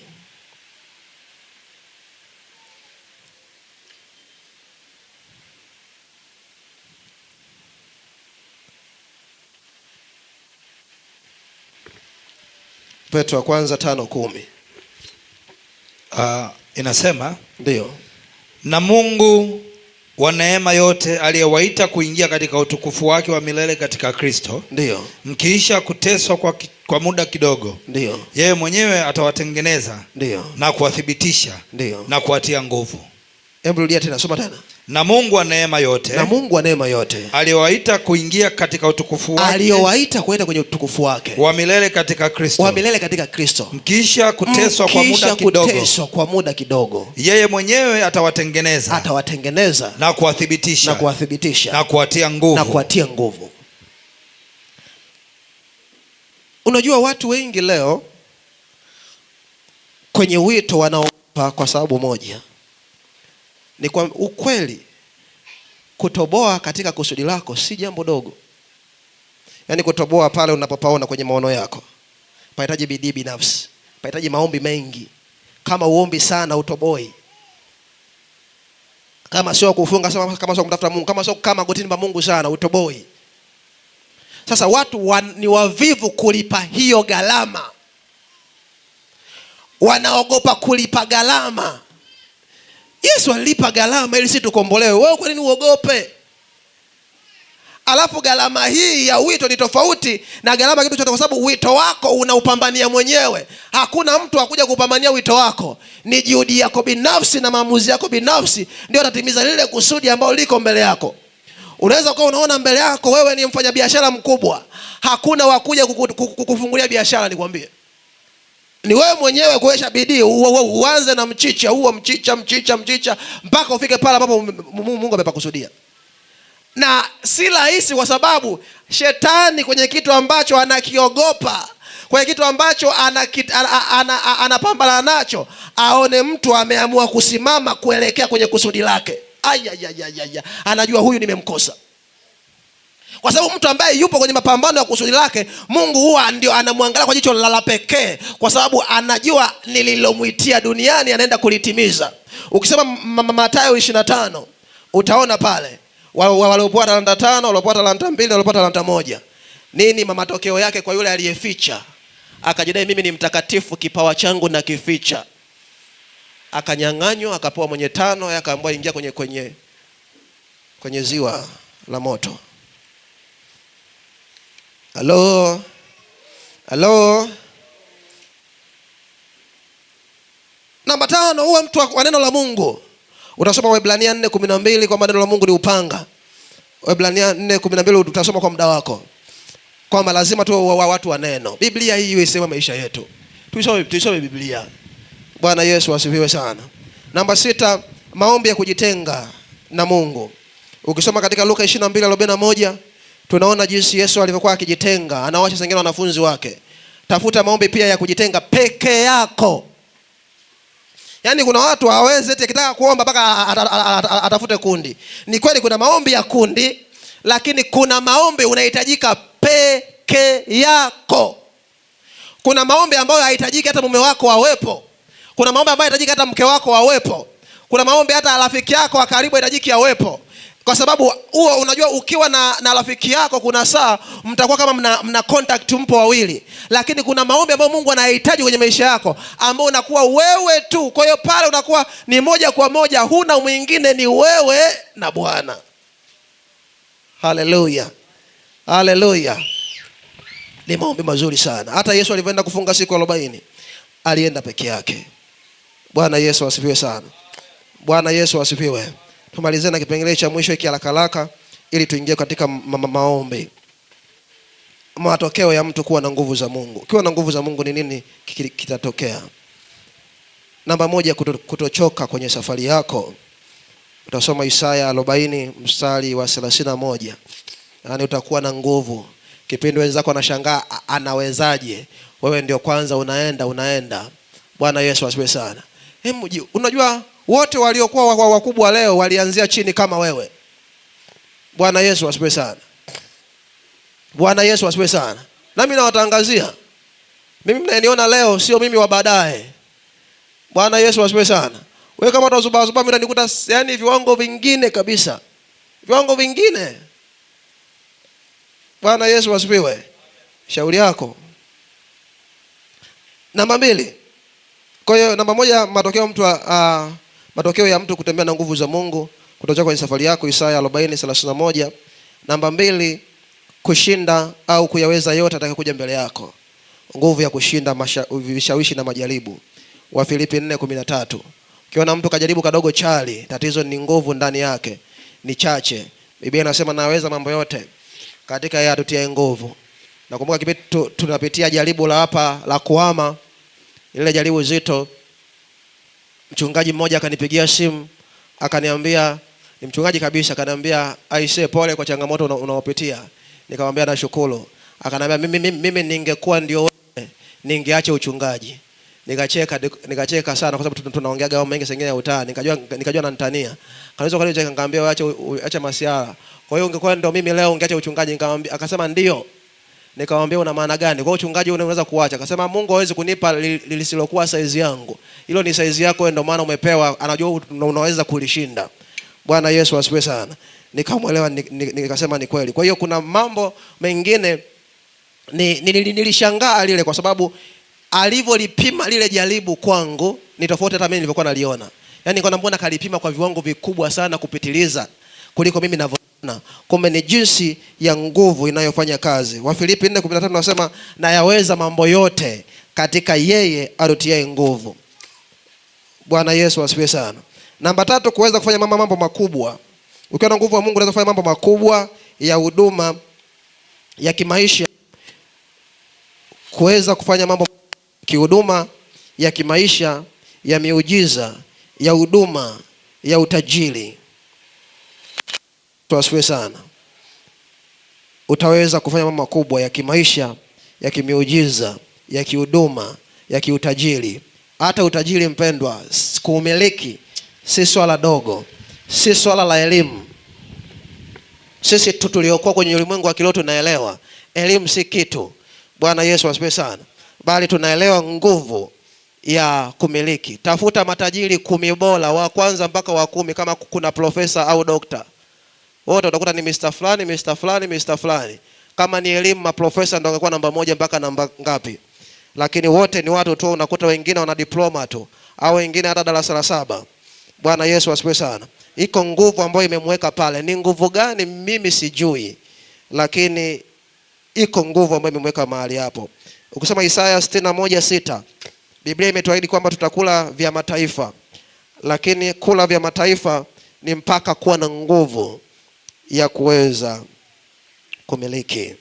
Petro wa kwanza 5:10. Inasema ndio, na Mungu wa neema yote aliyewaita kuingia katika utukufu wake wa milele katika Kristo, ndio, mkiisha kuteswa kwa muda kidogo, ndio, yeye mwenyewe atawatengeneza, ndio, na kuwathibitisha, ndio, na kuwatia nguvu. Hebu rudia tena, soma tena. Na Mungu wa neema yote, na Mungu wa neema yote aliyewaita kuingia katika utukufu wake, aliyowaita kwenda kwenye utukufu wake wa milele katika Kristo, wa milele katika Kristo, mkiisha kuteswa kwa muda kidogo, yeye mwenyewe atawatengeneza, na kuwathibitisha, na kuwatia nguvu. Unajua watu wengi leo kwenye wito wanaopa kwa sababu moja. Ni kwa ukweli, kutoboa katika kusudi lako si jambo dogo. Yaani kutoboa pale unapopaona kwenye maono yako, pahitaji bidii binafsi, pahitaji maombi mengi. Kama uombi sana utoboi. Kama sio kufunga sana, kama sio kumtafuta Mungu, kama sio kama gotini pa Mungu sana utoboi. Sasa watu ni wavivu kulipa hiyo gharama, wanaogopa kulipa gharama. Yesu alilipa gharama ili sisi tukombolewe. Wewe kwa nini uogope? Alafu gharama hii ya wito ni tofauti na gharama kitu chote, kwa sababu wito wako unaupambania mwenyewe. Hakuna mtu akuja kupambania wito wako. Ni juhudi yako binafsi na maamuzi yako binafsi ndio atatimiza lile kusudi ambalo liko mbele yako. Unaweza kuwa unaona mbele yako wewe ni mfanyabiashara mkubwa, hakuna wakuja kukufungulia biashara. Nikwambie, ni wewe mwenyewe kuwesha bidii, uanze na mchicha huo, mchicha mpaka ufike pale ambapo Mungu amepakusudia. Na si rahisi, kwa sababu shetani kwenye kitu ambacho anakiogopa, kwenye kitu ambacho anapambana nacho, aone mtu ameamua kusimama kuelekea kwenye kusudi lake, anajua huyu nimemkosa. Kwa sababu mtu ambaye yupo kwenye mapambano ya kusudi lake, Mungu huwa ndio anamwangalia kwa jicho la pekee, kwa sababu anajua nililomuitia duniani anaenda kulitimiza. Ukisema Mathayo 25 utaona pale waliopewa talanta 5, waliopewa talanta 2, waliopewa talanta 1. Nini matokeo yake kwa yule aliyeficha? Akajidai mimi ni mtakatifu, kipawa changu na kificha. Akanyang'anywa, akapewa mwenye 5, akaambiwa ingia kwenye ziwa la moto. Halo. Namba 5, uwe mtu wa neno la Mungu. Utasoma Waebrania 4:12 kwamba neno la Mungu ni upanga. Waebrania 4:12 utasoma kwa muda wako, kwamba lazima tu watu wa neno. Biblia hii isema maisha yetu. Tuisome Biblia. Bwana Yesu asifiwe sana. Namba 6, maombi ya kujitenga na Mungu. Ukisoma katika Luka 22:41 tunaona jinsi Yesu alivyokuwa akijitenga, anawaacha sengine wanafunzi wake. Tafuta maombi pia ya kujitenga peke yako. Yaani kuna watu hawezi eti akitaka kuomba mpaka atafute kundi. Ni kweli kuna maombi ya kundi, lakini kuna maombi unahitajika peke yako. Kuna maombi ambayo hahitajiki hata mume wako awepo. Kuna maombi ambayo hahitajiki hata mke wako awepo. Kuna maombi hata rafiki yako wa karibu hahitajiki awepo. Kwa sababu huo unajua, ukiwa na rafiki yako kuna saa mtakuwa kama mna contact, mpo wawili. Lakini kuna maombi ambayo Mungu anahitaji kwenye maisha yako, ambao unakuwa wewe tu. Kwa hiyo pale unakuwa ni moja kwa moja, huna mwingine, ni wewe na Bwana. Haleluya. Ni maombi mazuri sana. Hata Yesu alivyoenda kufunga siku 40 alienda peke yake. Bwana Yesu asifiwe sana. Bwana Yesu asifiwe. Tumalize na kipengele cha mwisho hiki haraka ili tuingie katika maombi. Matokeo ya mtu kuwa na nguvu za Mungu. Ukiwa na nguvu za Mungu ni nini kitatokea? Namba 1, kutochoka kwenye safari yako. Utasoma Isaya 40:31. Yaani utakuwa na nguvu. Kipindi wenzako wanashangaa anawezaje, wewe ndio kwanza unaenda. Bwana Yesu asifiwe sana. Unajua wote waliokuwa wakubwa leo walianzia chini kama wewe. Bwana Yesu asifiwe sana. Bwana Yesu asifiwe sana. Nami nawatangazia, mimi mnaniona leo sio mimi wa baadaye. Bwana Yesu asifiwe sana. Wewe kama utazuba mimi utanikuta yani viwango vingine kabisa. Viwango vingine. Bwana Yesu asifiwe. Shauri yako. Namba 2. Kwa hiyo namba 1, matokeo ya mtu kutembea na nguvu za Mungu, kutoka kwenye safari yako, Isaya 40:31. Namba 2, kushinda au kuyaweza yote atakayokuja mbele yako. Nguvu ya kushinda vishawishi na majaribu. Wafilipi 4:13. Ukiona mtu kajaribu kadogo chali, tatizo ni nguvu ndani yake ni chache. Biblia inasema naweza mambo yote katika yeye atutie nguvu. Nakumbuka kipindi tunapitia jaribu la hapa la kuhama, ile jaribu zito. Mchungaji mmoja akanipigia simu, akaniambia, ni mchungaji kabisa, akaniambia aisee, pole kwa changamoto unaopitia. Nikamwambia nashukuru. Akaniambia mimi ningekuwa ndio wewe ningeacha uchungaji. Nikacheka sana kwa sababu tunaongeaga mambo mengi sengine ya utani. Nikajua ananitania. Kanaweza kwa nini nikamwambia acha masiara. Kwa hiyo ungekuwa ndio mimi leo ungeacha uchungaji. Nikamwambia, akasema ndio. Nikamwambia una maana gani? Kwa uchungaji unaweza kuacha? Akasema Mungu hawezi kunipa lisilokuwa size yangu. Hilo ni size yako, ndio maana umepewa, anajua unaweza kulishinda. Bwana Yesu asifiwe sana. nikamwelewa, nikasema ni kweli. Kwa hiyo kuna mambo mengine nilishangaa lile, kwa sababu alivyolipima lile jaribu kwangu ni tofauti hata mimi nilivyokuwa naliona. Yaani kwa mbona kalipima kwa viwango vikubwa sana kupitiliza kuliko mimi ninavyoona. Kumbe ni jinsi ya nguvu inayofanya kazi. Wafilipi 4:15 nasema na yaweza mambo yote katika yeye alutiaye nguvu. Bwana Yesu asifiwe sana. Namba 3, kuweza kufanya mambo makubwa. Ukiwa na nguvu ya Mungu unaweza kufanya mambo makubwa ya huduma, ya kimaisha. Kuweza kufanya mambo kihuduma, ya kimaisha, ya miujiza, ya huduma, ya utajiri. Tuasifiwe sana. Utaweza kufanya mambo makubwa ya kimaisha, ya kimiujiza, ya kihuduma, ya kiutajiri. Hata utajiri mpendwa, kuumiliki si swala dogo, si swala la elimu. Sisi tuliokuwa kwenye ulimwengu wa kiroho tunaelewa elimu si kitu. Bwana Yesu asifiwe sana. Bali tunaelewa nguvu ya kumiliki. Tafuta matajiri 10 bora, wa kwanza mpaka wa 10, kama kuna profesa au dokta. Wote utakuta ni Mr. fulani, Mr. fulani, Mr. fulani. Kama ni elimu, maprofesa ndio wangekuwa namba 1 mpaka namba ngapi. Lakini wote ni watu tu, unakuta wengine wana diploma tu, au wengine hata darasa la 7. Bwana Yesu asifiwe sana. Iko nguvu ambayo imemweka pale. Ni nguvu gani mimi sijui, lakini iko nguvu ambayo imemweka mahali hapo. Ukisoma Isaya 61:6, Biblia imetuahidi kwamba tutakula vya mataifa. Lakini kula vya mataifa ni mpaka kuwa na nguvu ya kuweza kumiliki.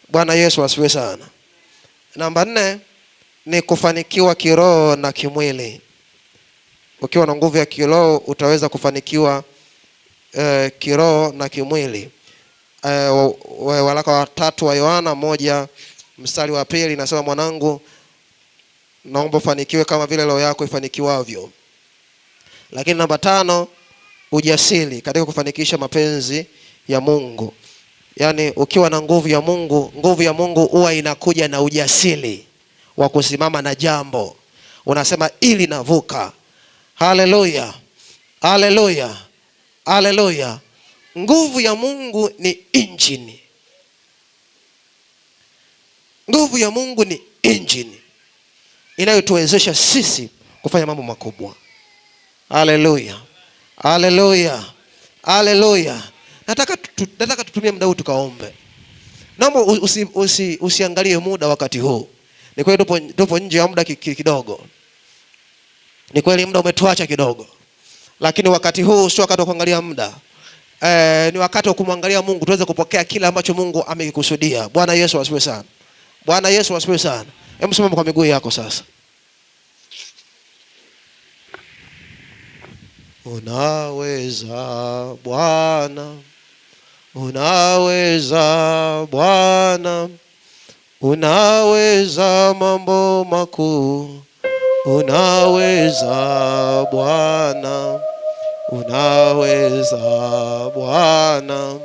Bwana Yesu asifiwe sana. Namba 4 ni kufanikiwa kiroho na kimwili. Ukiwa na nguvu ya kiroho utaweza kufanikiwa kiroho na kimwili. Waraka wa 3 wa Yohana 1:2 inasema, mwanangu, naomba ufanikiwe kama vile roho yako ifanikiwavyo. Lakini namba 5, ujasiri katika kufanikisha mapenzi ya Mungu. Yaani ukiwa na nguvu ya Mungu, nguvu ya Mungu huwa inakuja na ujasiri wa kusimama na jambo. Unasema ili navuka. Haleluya. Haleluya. Haleluya. Nguvu ya Mungu ni engine. Nguvu ya Mungu ni engine inayotuwezesha sisi kufanya mambo makubwa. Haleluya. Haleluya. Haleluya. Nataka tutumie muda huu tukaombe. Naomba usiangalie muda wakati huu. Ni kweli tupo nje ya muda kidogo. Ni kweli muda umetuacha kidogo. Lakini wakati huu sio wakati wa kuangalia muda. Ni wakati wa kumwangalia Mungu, tuweze kupokea kila ambacho Mungu amekikusudia. Bwana Yesu asifiwe sana. Bwana Yesu asifiwe sana. Hebu simama kwa miguu yako sasa. Unaweza Bwana. Unaweza Bwana. Unaweza mambo makuu. Unaweza Bwana. Unaweza Bwana.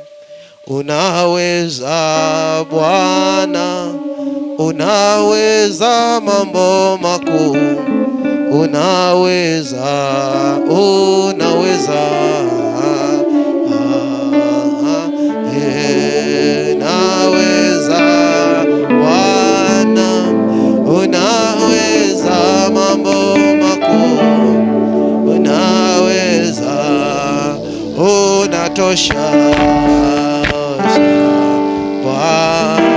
Unaweza Bwana. Unaweza mambo makuu. Unaweza. Unaweza. Unaweza Bwana. Unaweza mambo makuu. Unaweza. Unatosha Bwana.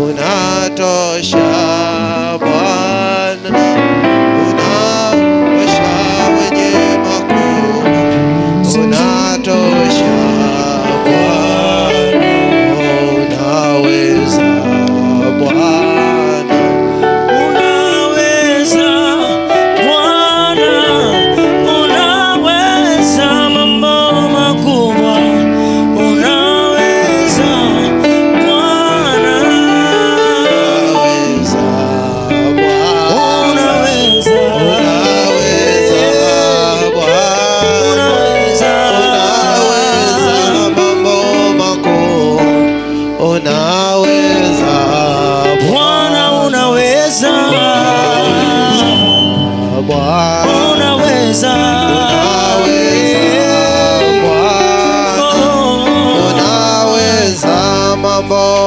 Unatosha Bwana. Unatosha mwenye makuu.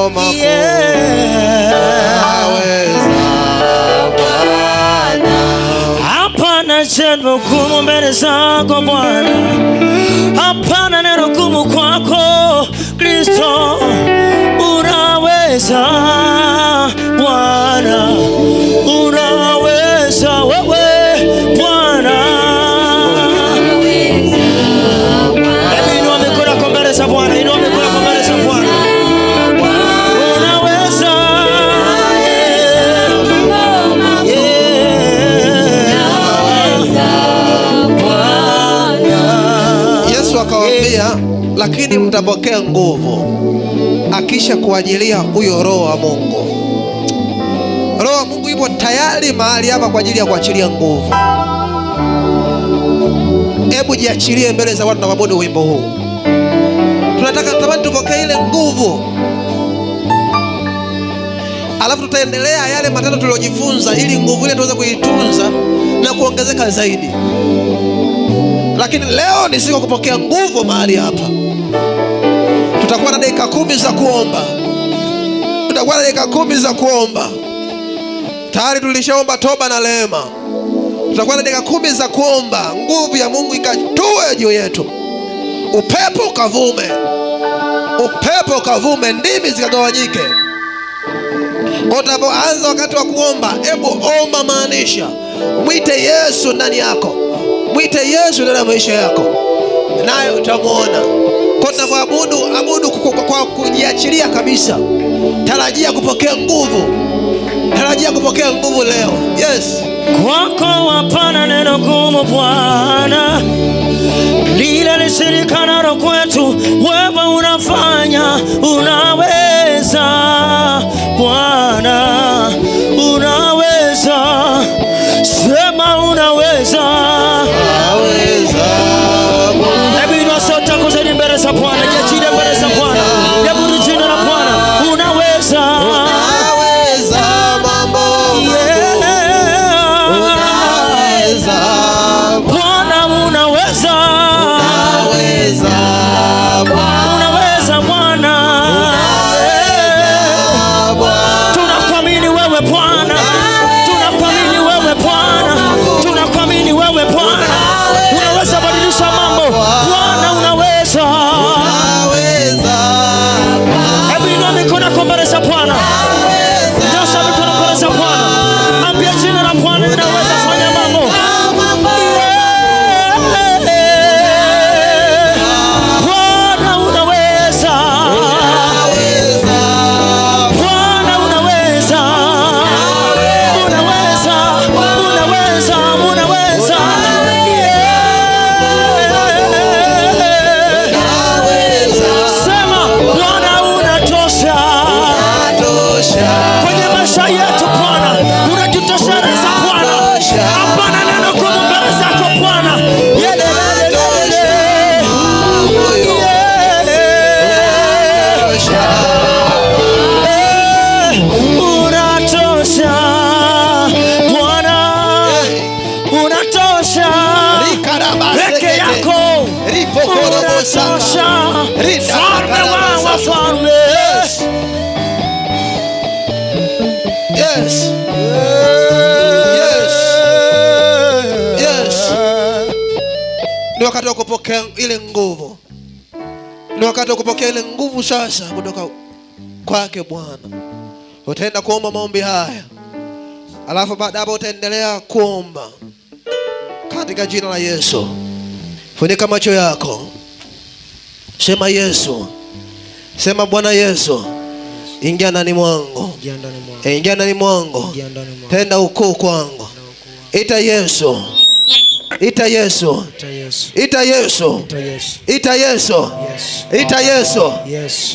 makuu. Hapana jambo gumu mbele zako Bwana, hapana neno gumu kwako Kristo. Unaweza Bwana, unaweza wewe Bwana. Hebu inua mikono yako mbele za Bwana, inua mikono yako mbele za Bwana. Unaweza Yesu akawaambia, lakini mtapokea nguvu akisha kuajilia huyo Roho wa Mungu. Roho wa Mungu yupo tayari mahali hapa kwa ajili ya kuachilia nguvu. Hebu jiachilie mbele za watu na waabudu wimbo huu. Tunatamani tupokee ile nguvu, alafu tutaendelea yale matendo tuliojifunza, ili nguvu ile tuweze kuitunza na kuongezeka zaidi. Lakini leo ni siku kupokea nguvu mahali hapa. Tutakuwa na dakika 10 za kuomba. Tutakuwa na dakika 10 za kuomba. Tayari tulishaomba toba na rehema. Tutakuwa na dakika 10 za kuomba nguvu ya Mungu ikatue juu yetu. Upepo ukavume, upepo ukavume, ndimi zikagawanyike. Kwa tunapoanza wakati wa kuomba, hebu omba, maanisha mwite Yesu ndani yako, mwite Yesu ndani ya maisha yako, naye utamwona. Kwa tunapoabudu, abudu kwa kujiachilia kabisa. Tarajia kupokea nguvu, tarajia kupokea nguvu leo. Yes. Kwako hapana neno gumu Bwana, lile lishirikanalo kwetu wewe unafanya. Unaweza Bwana, unaweza, sema unaweza. Hebu inua sauti yako zaidi mbele za Bwana, jiachilie mbele za Bwana. Hebu jina la Bwana, unaweza. Yes. Ni wakati wa kupokea ile nguvu. Ni wakati wa kupokea ile nguvu sasa kutoka kwake Bwana. Utaenda kuomba maombi haya, alafu baada hapo utaendelea kuomba katika jina la Yesu. Funika macho yako. Sema Yesu. Sema Bwana Yesu, ingia ndani mwangu. Ingia ndani mwangu. Tenda ukuu kwangu. Ita Yesu. Ita Yesu. Ita Yesu. Ita Yesu. Ita Yesu.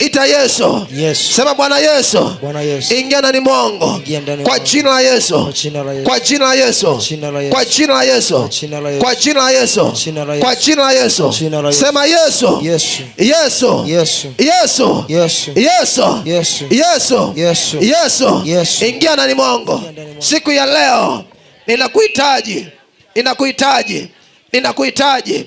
Ita Yesu. Sema Bwana Yesu, ingia ndani mwangu kwa jina la Yesu. Kwa jina la Yesu. Kwa jina la Yesu. Kwa jina la Yesu. Kwa jina la Yesu. Sema Yesu. Yesu. Yesu. Yesu. Yesu. Ingia ndani mwangu. Siku ya leo ninakuhitaji. Ninakuhitaji. Ninakuhitaji.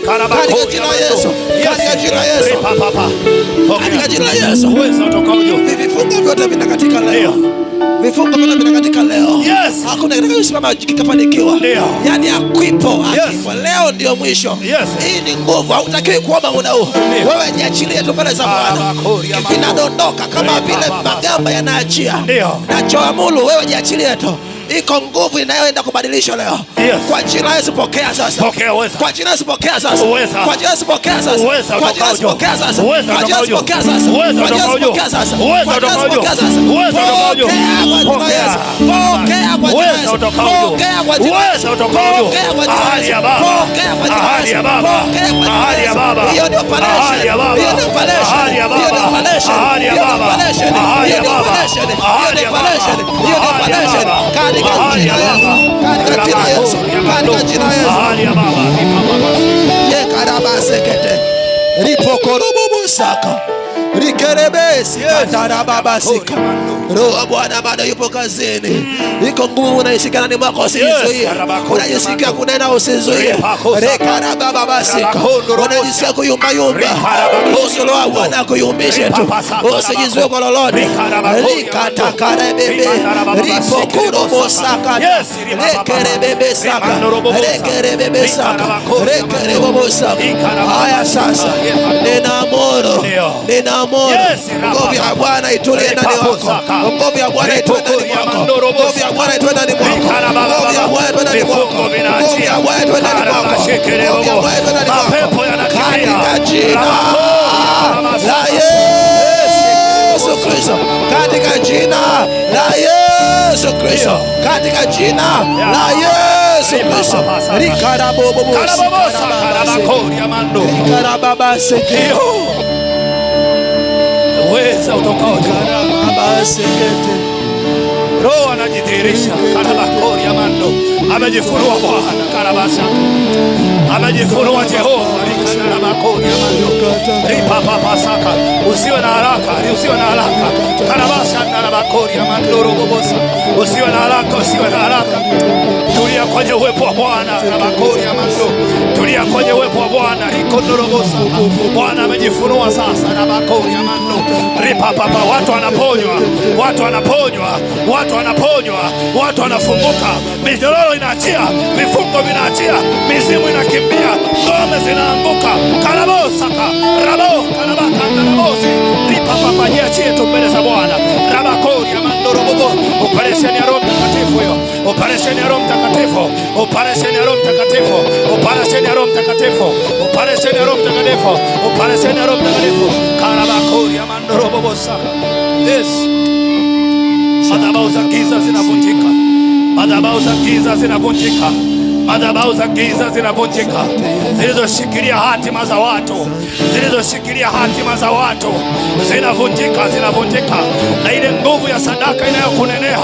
katika jina la Yesu, katika jina la Yesu, katika jina la Yesu. Vifungo vyote vinakatika leo. Vifungo vyote vinakatika leo. Hakuna kitakachosimama kikafanikiwa. Yaani akwipo. Leo ndio mwisho. Hii ni nguvu. Hautakiwi kuomba muda huu. Wewe jiachilie tu mbele za Bwana. Vinadondoka kama vile magamba yanaachia. Nachoamuru wewe jiachilie tu. Iko nguvu inayoenda kubadilisha leo. Kwa jina la Yesu pokea sasa. Kwa jina la Yesu pokea sasa. Kwa jina la Yesu pokea sasa. Kwa jina la Yesu pokea sasa. Kwa jina la Yesu pokea sasa. Kwa jina la Yesu pokea sasa. Kwa jina la Yesu pokea sasa. Pokea kwa jina la Yesu. Pokea kwa jina la Yesu. Pokea kwa jina la Yesu. Pokea kwa jina la Yesu. Pokea kwa jina la Yesu. Hiyo ndio operation. Hiyo ndio operation. Hiyo ndio operation. Hiyo ndio operation. Hiyo ndio operation. Hiyo ndio operation. Hiyo ndio operation. Katika jina la Yesu. Katika jina la Yesu. Katika jina la Yesu. Ye karaba sekete. Ripokorobo saka. Rikerebesi katarababa sika. Roho Bwana bado yupo kazini. Iko nguvu unaishika ndani mwako, usizuie. Unajisikia kunena, usizuie. Rekarababa sika. Unajisikia kuyumba yumba. Usolo wa Bwana kuyumbishe tu. Usijizuie kwa lolote. Rikatakarebe. Ripokorobo saka. Rekerebebe saka. Rekerebebe saka. Rekerebobo saka. Haya sasa. Ninaamuru. Ninaamuru. Nguvu ya Bwana itulie ndani yako. Nguvu ya Bwana itulie ndani mwako. Nguvu ya Bwana itulie ndani mwako. Nguvu ya Bwana itulie ndani mwako. Nguvu ya Bwana itulie ndani mwako. Nguvu ya Bwana itulie ndani mwako. Katika jina la Yesu Kristo. Katika jina la Yesu Kristo. Katika jina la Yesu Kristo. Rikarabobo rikarababa sekete. Uweza utokao karababa sekete. Roho anajidhihirisha karabakori ya mando. Amejifunua Bwana karabasa. Amejifunua Jehova karabakori ya mando. Ripapa saka. Usiwe na haraka, usiwe na haraka. Karabasa karabakori ya mando robobosa. Usiwe na haraka, usiwe na haraka. Tulia kwenye uwepo wa Bwana karabakori ya mando. Tulia kwenye uwepo wa Bwana rikondorobosa. Bwana amejifunua sasa karabakori ya mando. Ripapa, watu wanaponywa, watu wanaponywa, watu wanaponywa, watu wanafunguka, minyororo inaachia, vifungo vinaachia, mizimu inakimbia, ngome zinaanguka. Karabosaka, rabo, karabaka, karabosi. Ripapa, jiachie tu mbele za Bwana. Rabakori ya mandorobobo. Operation ya Roho Mtakatifu hiyo. Operation ya Roho Mtakatifu. Operation ya Roho Mtakatifu. Operation ya Roho Mtakatifu. Operation ya Roho Mtakatifu. Operation ya Roho Mtakatifu. Karabakori ya mandorobobo saka. Yes. Madhabahu za giza zinavunjika. Madhabahu za giza zinavunjika. Madhabahu za giza zinavunjika. Zilizoshikilia hatima za watu, zilizoshikilia hatima za watu zinavunjika, zinavunjika. Na ile nguvu ya sadaka inayokunenea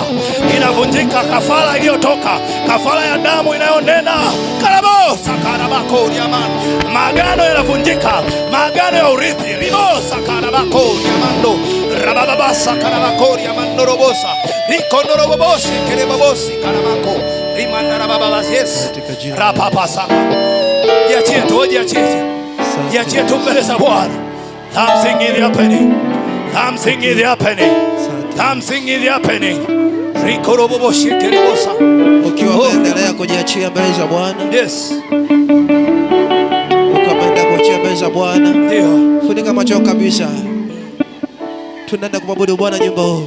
inavunjika. Kafara iliyotoka, kafara ya damu inayonena karabosa karabako yaman. Maagano yanavunjika, maagano ya urithi ribosa karabako yamando. Rabababasa karabako yamando robosa. Rikondorobobosi kerebabosi karabako. Yes. Rapapasaka. Jiachie tu, jiachie tu mbele za Bwana. Something is happening. Something is happening. Something is happening. Rikorobobo shikeribosa. Ukiwa unaendelea kujiachia mbele za Bwana. Yes. Ukaenda kujiachia mbele za Bwana. Ndio. Funika macho kabisa. Tunaenda kumwabudu Bwana nyimbo huu.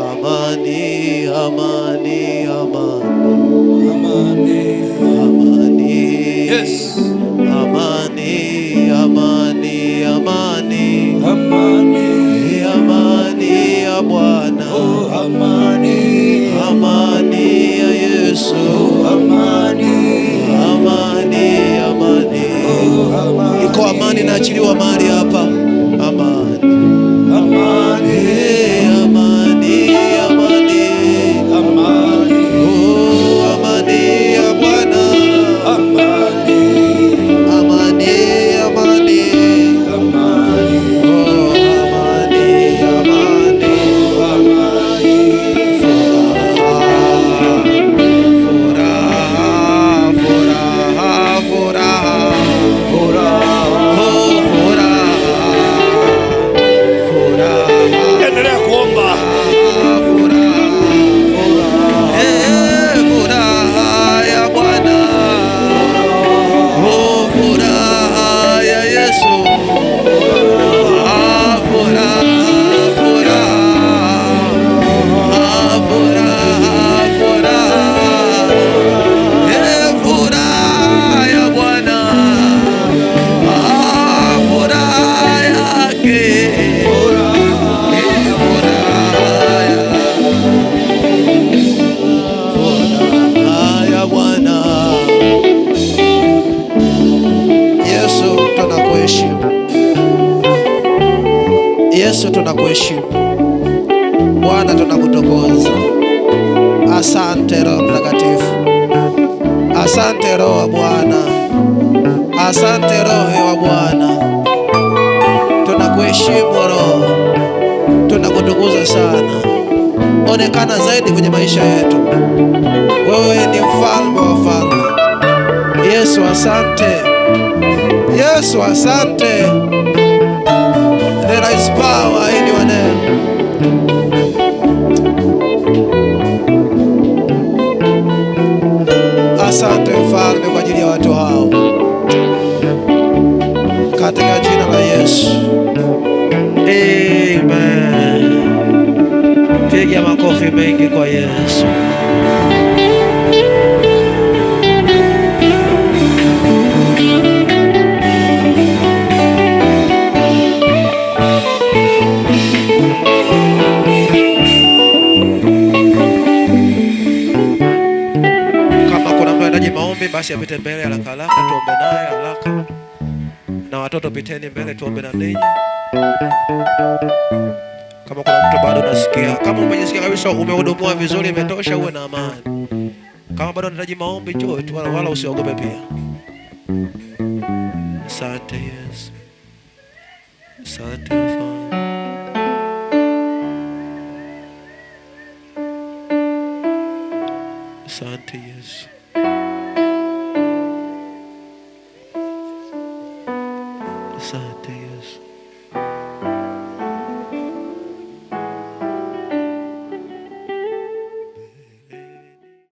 Amani, amani, amani, amani, amani. Yes. Amani, amani, amani, Amani, amani ya Bwana. oh amani, Amani ya Yesu. amani, Amani, amani. oh amani. Iko amani na achiliwa mahali hapa. Amani, Amani, amani, amani, amani, oh amani ya Bwana. amani, Amani, amani, amani, oh amani, amani, amani. furaha, furaha. Yesu tunakuheshimu. Bwana tunakutukuza. Asante Roho Mtakatifu. Asante Roho wa Bwana. Asante Roho wa Bwana. Tunakuheshimu Roho. Tunakutukuza sana. Onekana zaidi kwenye maisha yetu. Wewe ni mfalme wa wafalme. Yesu asante. Yesu asante. There is power in your name. Asante mfalme kwa ajili ya watu hao. Katika jina la Yesu. Amen. Piga makofi mengi kwa Yesu. Maombi basi apite mbele haraka haraka, tuombe naye haraka. Na watoto piteni mbele, tuombe na ninyi. Kama kuna mtu bado unasikia, kama umejisikia kabisa umehudumiwa vizuri, imetosha, uwe na amani. Kama bado unahitaji maombi, njoo tu, wala usiogope pia. Asante Yesu. Asante Bwana. Asante Yesu. Asante Yesu.